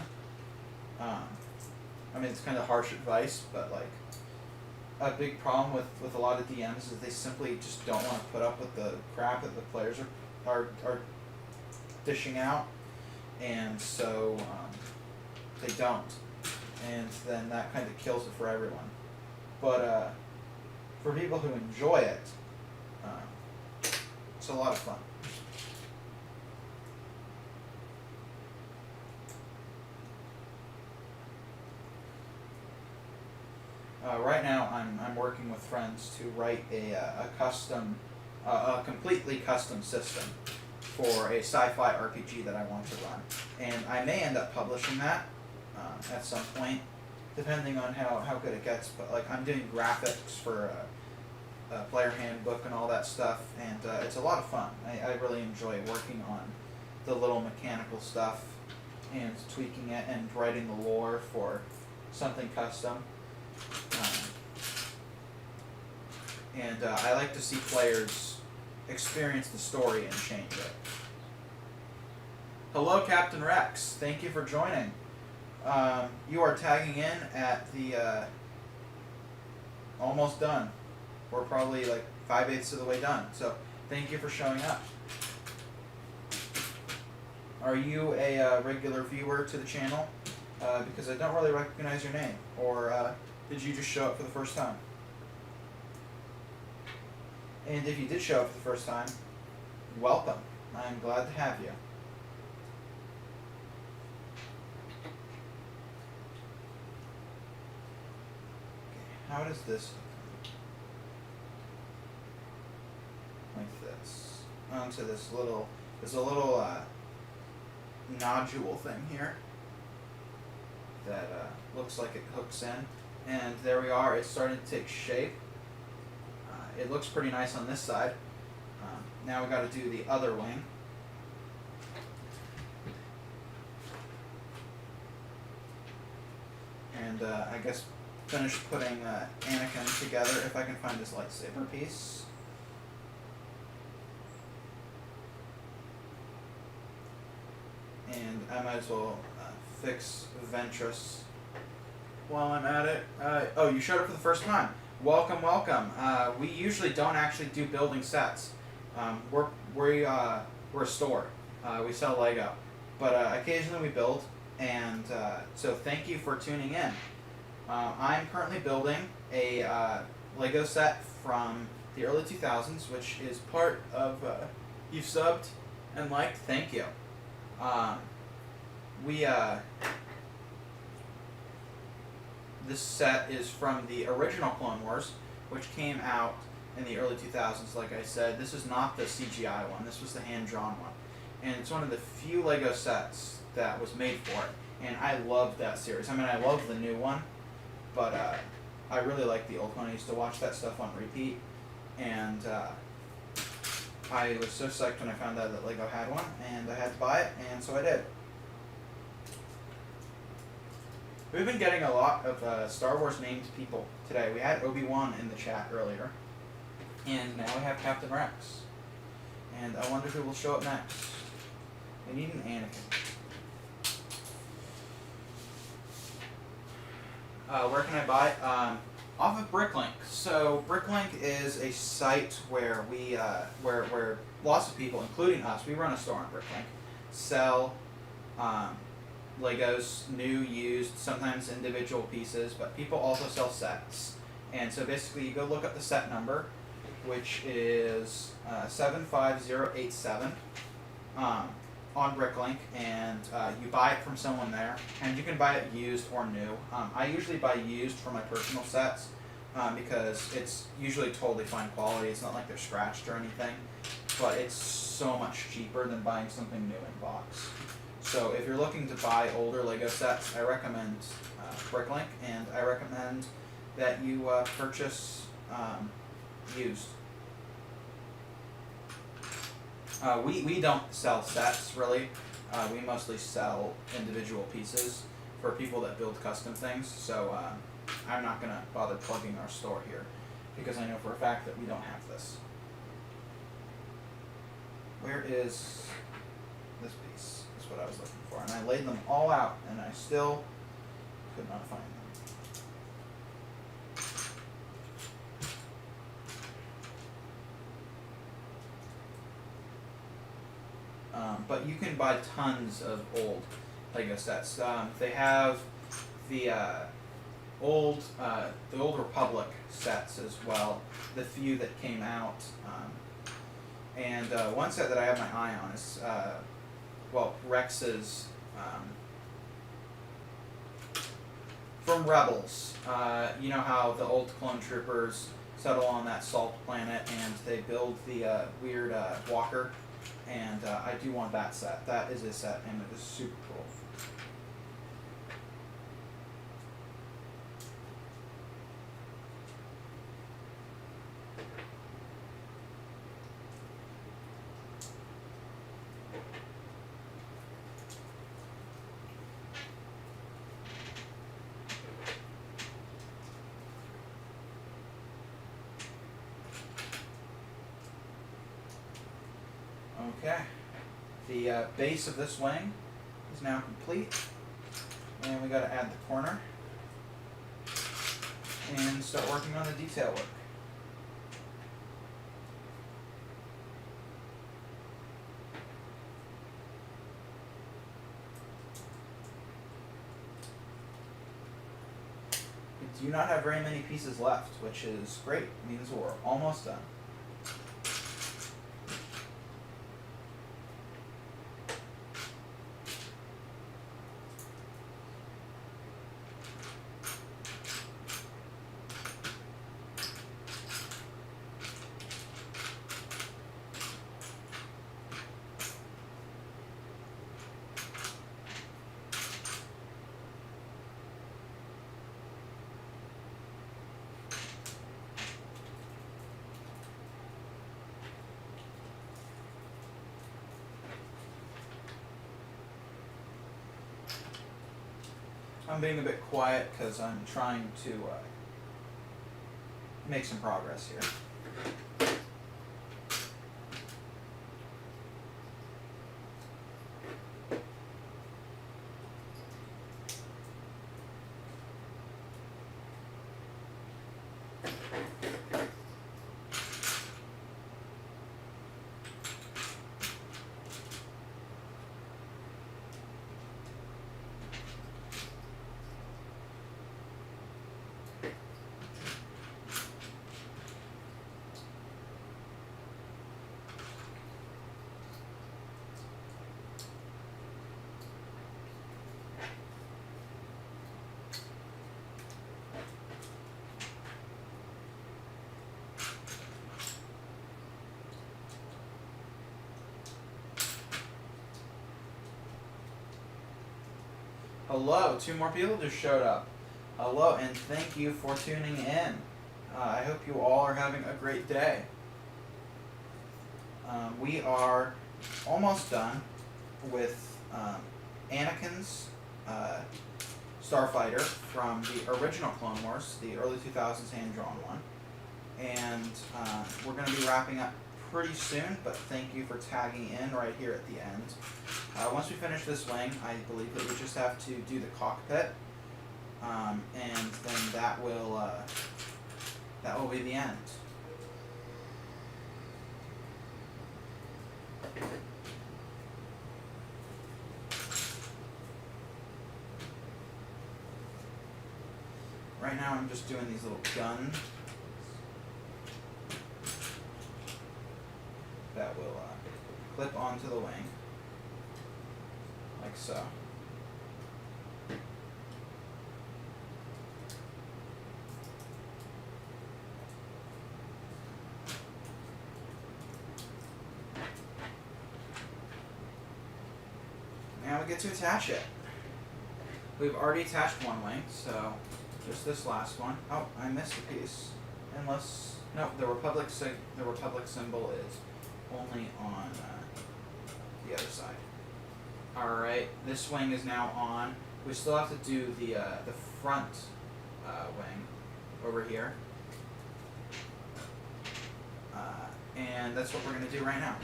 I mean, it's kind of harsh advice, but like, a big problem with a lot of DMs is they simply just don't want to put up with the crap that the players are dishing out, and so they don't. And then that kind of kills it for everyone. But for people who enjoy it, it's a lot of fun. Right now, I'm working with friends to write a custom, a completely custom system for a sci-fi RPG that I want to run, and I may end up publishing that at some point, depending on how good it gets. But like, I'm doing graphics for a player handbook and all that stuff, and it's a lot of fun. I really enjoy working on the little mechanical stuff and tweaking it and writing the lore for something custom. I like to see players experience the story and change it. Hello, Captain Rex. Thank you for joining. You are tagging in at the almost done. We're probably like 5/8 of the way done. So thank you for showing up. Are you a regular viewer to the channel? Because I don't really recognize your name. Or did you just show up for the first time? And if you did show up for the first time, welcome. I'm glad to have you. How does this look? Like this. Onto this little, there's a little nodule thing here that looks like it hooks in. And there we are, it's starting to take shape. It looks pretty nice on this side. Now we got to do the other wing. And I guess finish putting Anakin together if I can find this lightsaber piece. And I might as well fix Ventress while I'm at it. Oh, you showed up for the first time. Welcome, welcome. We usually don't actually do building sets. We're a store. We sell Lego, but occasionally we build. And so thank you for tuning in. I'm currently building a Lego set from the early 2000s, which is part of you've subbed and liked. Thank you. This set is from the original Clone Wars, which came out in the early 2000s. Like I said, this is not the CGI one. This was the hand-drawn one, and it's one of the few Lego sets that was made for it. And I loved that series. I mean, I love the new one, but I really like the old one. I used to watch that stuff on repeat, and I was so psyched when I found out that Lego had one, and I had to buy it, and so I did. We've been getting a lot of Star Wars named people today. We had Obi-Wan in the chat earlier, and now we have Captain Rex. And I wonder who will show up next. We need an Anakin. Where can I buy it? Off of BrickLink. So BrickLink is a site where we, where lots of people, including us, we run a store on BrickLink, sell Legos, new, used, sometimes individual pieces, but people also sell sets. And so basically you go look up the set number, which is 75087 on BrickLink, and you buy it from someone there, and you can buy it used or new. I usually buy used for my personal sets because it's usually totally fine quality. It's not like they're scratched or anything, but it's so much cheaper than buying something new in box. So if you're looking to buy older Lego sets, I recommend BrickLink, and I recommend that you purchase used. We don't sell sets, really. We mostly sell individual pieces for people that build custom things, so I'm not going to bother plugging our store here, because I know for a fact that we don't have this. Where is this piece? That's what I was looking for. And I laid them all out, and I still could not find them. But you can buy tons of old Lego sets. They have the old Republic sets as well, the few that came out. And one set that I have my eye on is, Rex's, from Rebels. You know how the old clone troopers settle on that salt planet and they build the weird walker? And I do want that set. That is a set, and it is super cool. Okay, the base of this wing is now complete, and we got to add the corner and start working on the detail work. We do not have very many pieces left, which is great. It means we're almost done. I'm being a bit quiet because I'm trying to make some progress here. Hello, 2 more people just showed up. Hello, and thank you for tuning in. I hope you all are having a great day. We are almost done with Anakin's Starfighter from the original Clone Wars, the early 2000s hand-drawn one. And we're going to be wrapping up pretty soon, but thank you for tagging in right here at the end. Once we finish this wing, I believe that we just have to do the cockpit, and then that will be the end. Right now I'm just doing these little guns that will clip onto the wing, like so. Now we get to attach it. We've already attached one wing, so just this last one. Oh, I missed a piece. Unless, no, the Republic symbol is only on the other side. All right, this wing is now on. We still have to do the front wing over here, and that's what we're gonna do right now.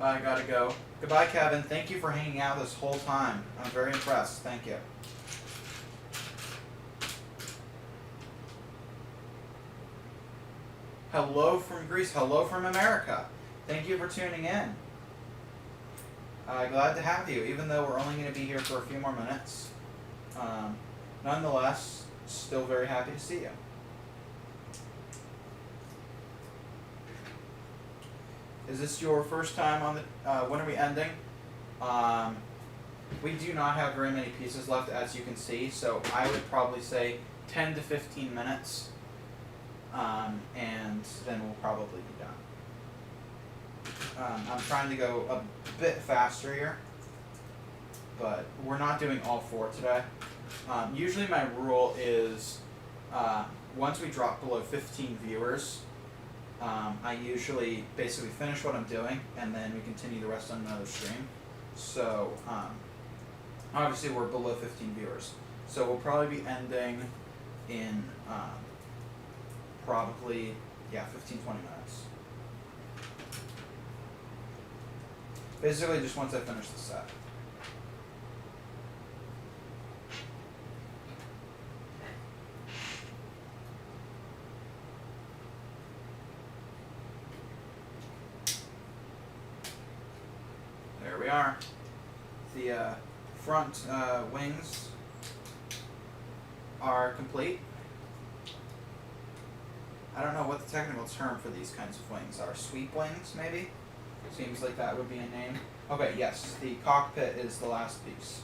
I gotta go. Goodbye, Kevin. Thank you for hanging out this whole time. I'm very impressed. Thank you. Hello from Greece. Hello from America. Thank you for tuning in. Glad to have you, even though we're only going to be here for a few more minutes. Nonetheless, still very happy to see you. Is this your first time on the, when are we ending? We do not have very many pieces left, as you can see, so I would probably say 10 to 15 minutes, and then we'll probably be done. I'm trying to go a bit faster here, but we're not doing all 4 today. Usually my rule is, once we drop below 15 viewers, I usually basically finish what I'm doing, and then we continue the rest on another stream. So, obviously we're below 15 viewers. So we'll probably be ending in, probably, 15, 20 minutes. Basically just once I finish the set. There we are. The front wings are complete. I don't know what the technical term for these kinds of wings are. Sweep wings, maybe? Seems like that would be a name. Okay, yes, the cockpit is the last piece.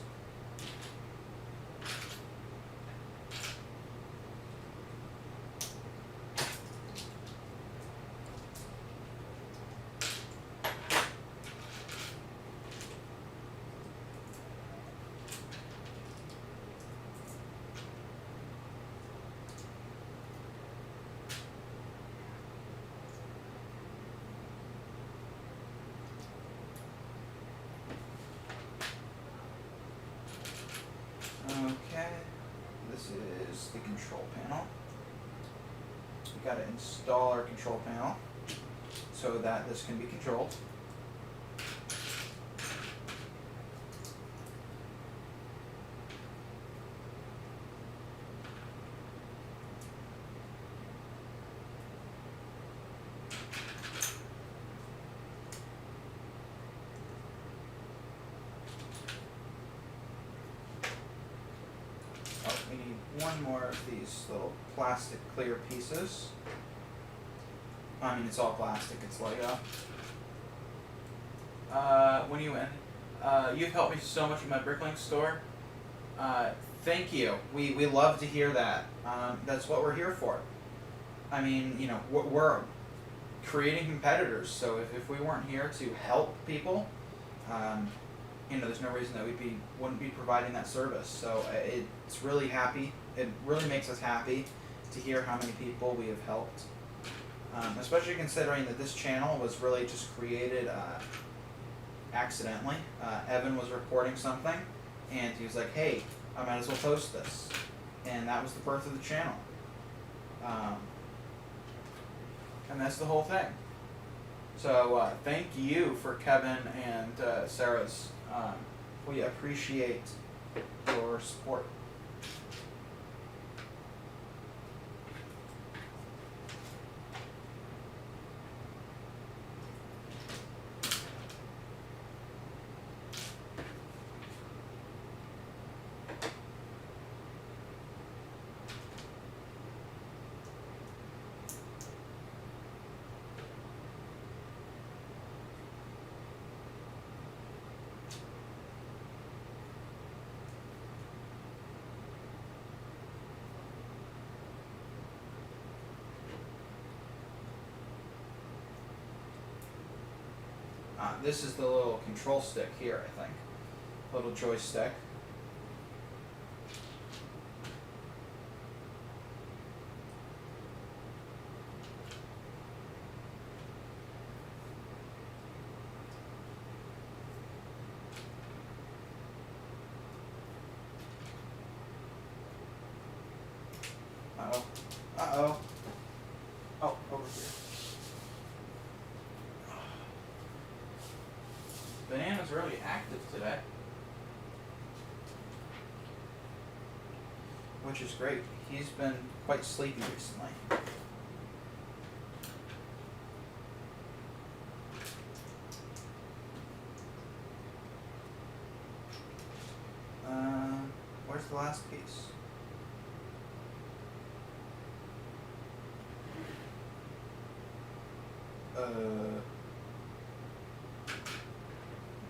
control panel. We got to install our control panel so that this can be controlled. We need one more of these little plastic clear pieces. I mean, it's all plastic, it's Lego. When you win, you've helped me so much with my BrickLink store. Thank you. We love to hear that. That's what we're here for. I mean, you know, we're creating competitors, so if we weren't here to help people, you know, there's no reason that wouldn't be providing that service. So it's really happy. It really makes us happy to hear how many people we have helped. Especially considering that this channel was really just created accidentally. Evan was recording something, and he was like, "Hey, I might as well post this," and that was the birth of the channel. And that's the whole thing. So thank you for Kevin and Sarah's. We appreciate your support. This is the little control stick here, I think. Little joystick. Uh-oh. Uh-oh. Oh, over here. Banana's really active today, which is great. He's been quite sleepy recently. Where's the last piece?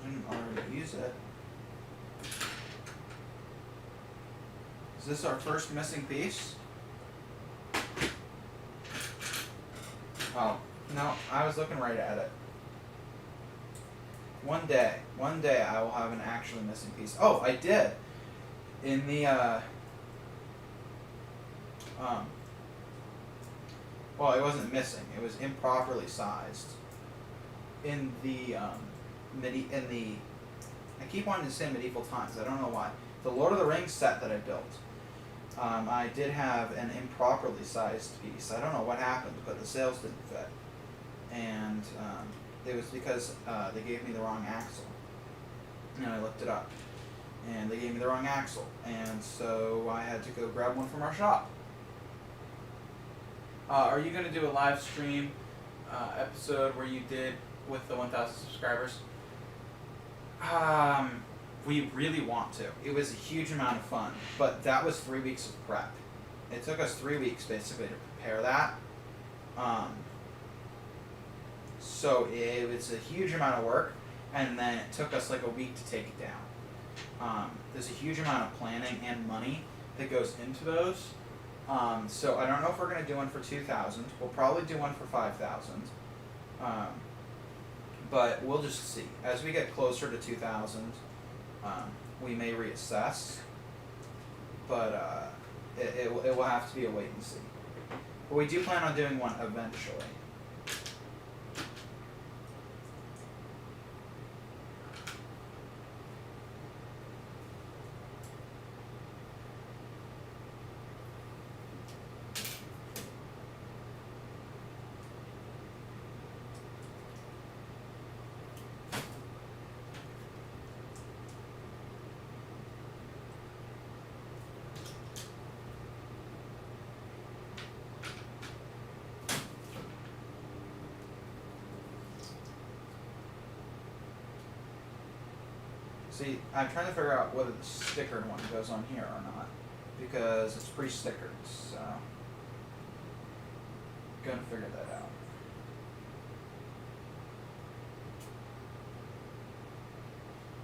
Didn't already use it. Is this our first missing piece? Oh, no, I was looking right at it. One day I will have an actually missing piece. Oh, I did. In the, well, it wasn't missing. It was improperly sized. In the, I keep wanting to say medieval times. I don't know why. The Lord of the Rings set that I built, I did have an improperly sized piece. I don't know what happened, but the sails didn't fit. And it was because they gave me the wrong axle. And I looked it up. And they gave me the wrong axle. And so I had to go grab one from our shop. Are you going to do a live stream episode where you did with the 1,000 subscribers? We really want to. It was a huge amount of fun, but that was 3 weeks of prep. It took us 3 weeks basically to prepare that. So it was a huge amount of work, and then it took us like a week to take it down. There's a huge amount of planning and money that goes into those. So I don't know if we're going to do one for 2,000. We'll probably do one for 5,000. But we'll just see. As we get closer to 2,000, we may reassess. But it will have to be a wait and see. But we do plan on doing one eventually. See, I'm trying to figure out whether the stickered one goes on here or not, because it's pre-stickered, so gonna figure that out.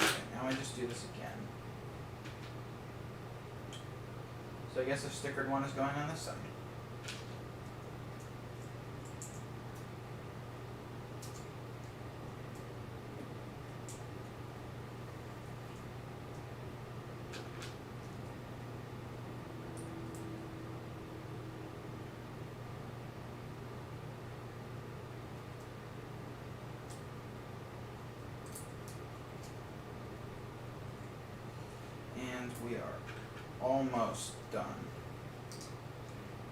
Okay, now I just do this again. So I guess the stickered one is going on this side. And we are almost done.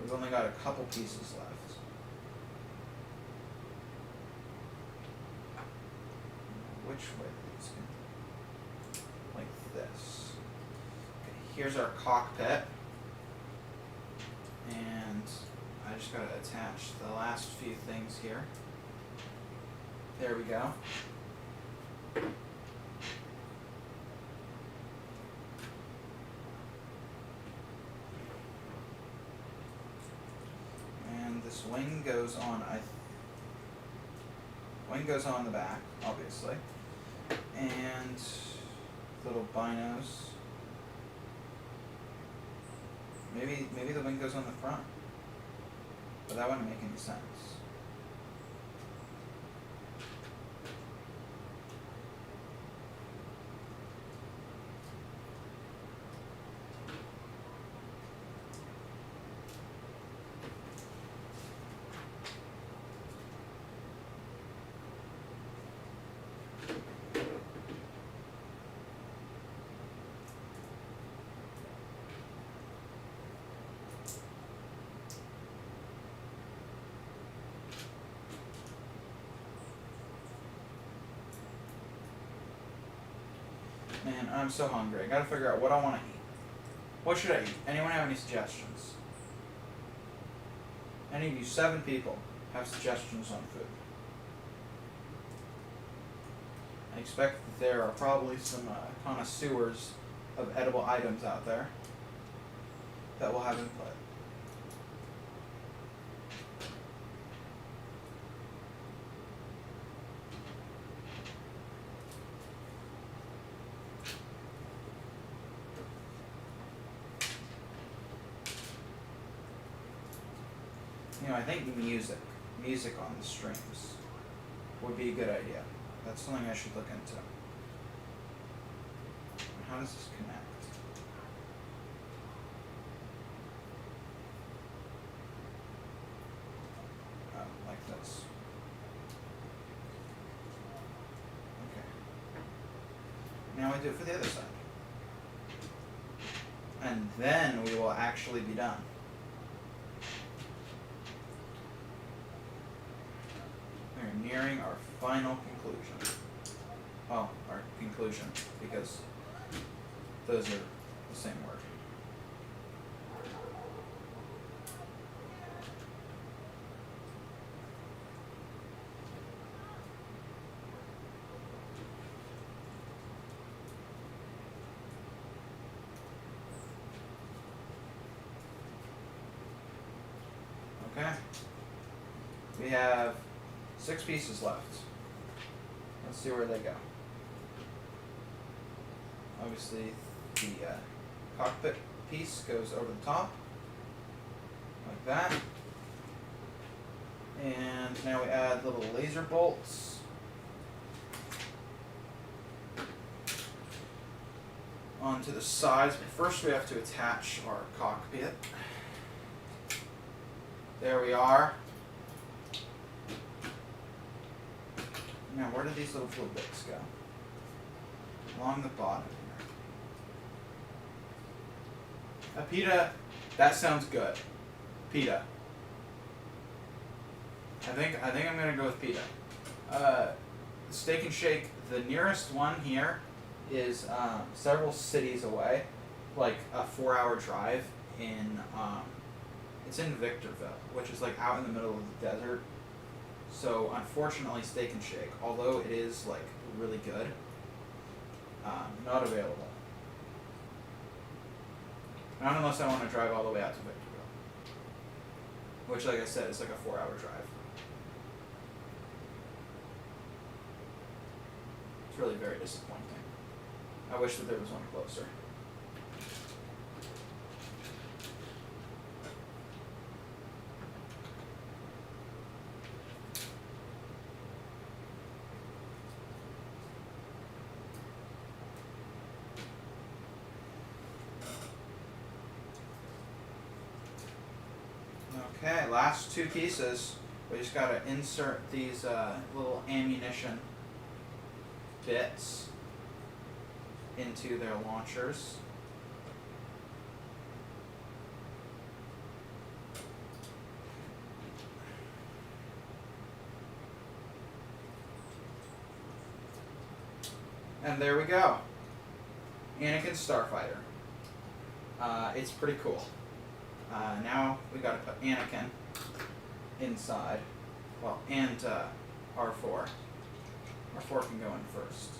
We've only got a couple pieces left. Which way are these going? Like this. Okay, here's our cockpit. And I just gotta attach the last few things here. There we go. This wing goes on. Wing goes on the back, obviously, and little binos. Maybe the wing goes on the front, but that wouldn't make any sense. Man, I'm so hungry. I gotta figure out what I want to eat. What should I eat? Anyone have any suggestions? Any of you 7 people have suggestions on food? I expect that there are probably some connoisseurs of edible items out there that will have input. You know, I think music on the streams would be a good idea. That's something I should look into. How does this connect? Oh, like this. Okay. Now I do it for the other side. And then we will actually be done. We're nearing our final conclusion. Well, our conclusion, because those are the same word. Okay. We have 6 pieces left. Let's see where they go. Obviously, the cockpit piece goes over the top, like that. And now we add little laser bolts onto the sides. But first we have to attach our cockpit. There we are. Now, where do these little blue bits go? Along the bottom here. Pita, that sounds good. Pita. I think I'm gonna go with pita. Steak and Shake. The nearest one here is several cities away, like a 4-hour drive in. It's in Victorville, which is like out in the middle of the desert. So unfortunately, Steak and Shake, although it is like really good, Not available. Not unless I want to drive all the way out to Victorville. Which, like I said, is like a 4-hour drive. It's really very disappointing. I wish that there was one closer. Okay, last 2 pieces. We just gotta insert these little ammunition bits into their launchers. And there we go. Anakin Starfighter. It's pretty cool. Now we gotta put Anakin inside. Well, and R4. R4 can go in first.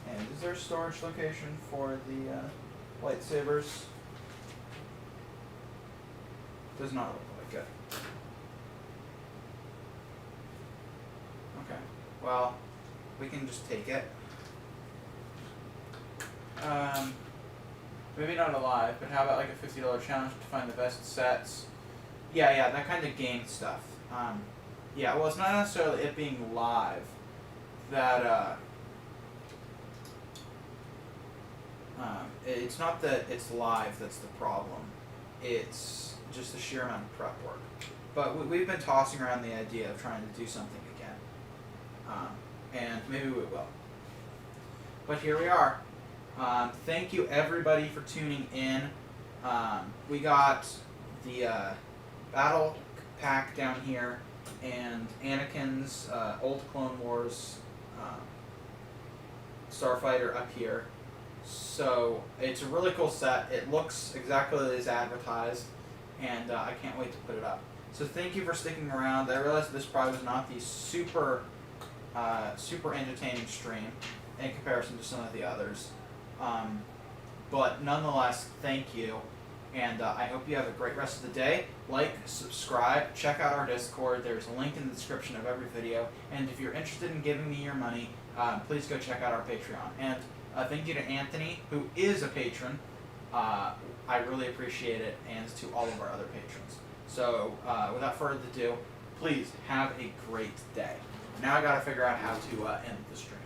And is there a storage location for the lightsabers? Does not look like it. Okay. Well, we can just take it. Maybe not alive, but how about like a $50 challenge to find the best sets? Yeah, that kind of game stuff. Yeah, well, it's not necessarily it being live that, it's not that it's live that's the problem. It's just the sheer amount of prep work. But we've been tossing around the idea of trying to do something again. And maybe we will. But here we are. Thank you everybody for tuning in. We got the battle pack down here and Anakin's old Clone Wars Starfighter up here. So it's a really cool set. It looks exactly as advertised, and I can't wait to put it up. So thank you for sticking around. I realized this probably was not the super entertaining stream in comparison to some of the others. But nonetheless, thank you, and I hope you have a great rest of the day. Like, subscribe, check out our Discord. There's a link in the description of every video, and if you're interested in giving me your money, please go check out our Patreon. And thank you to Anthony, who is a patron. I really appreciate it, and to all of our other patrons. So without further ado, please have a great day. Now I gotta figure out how to end the stream.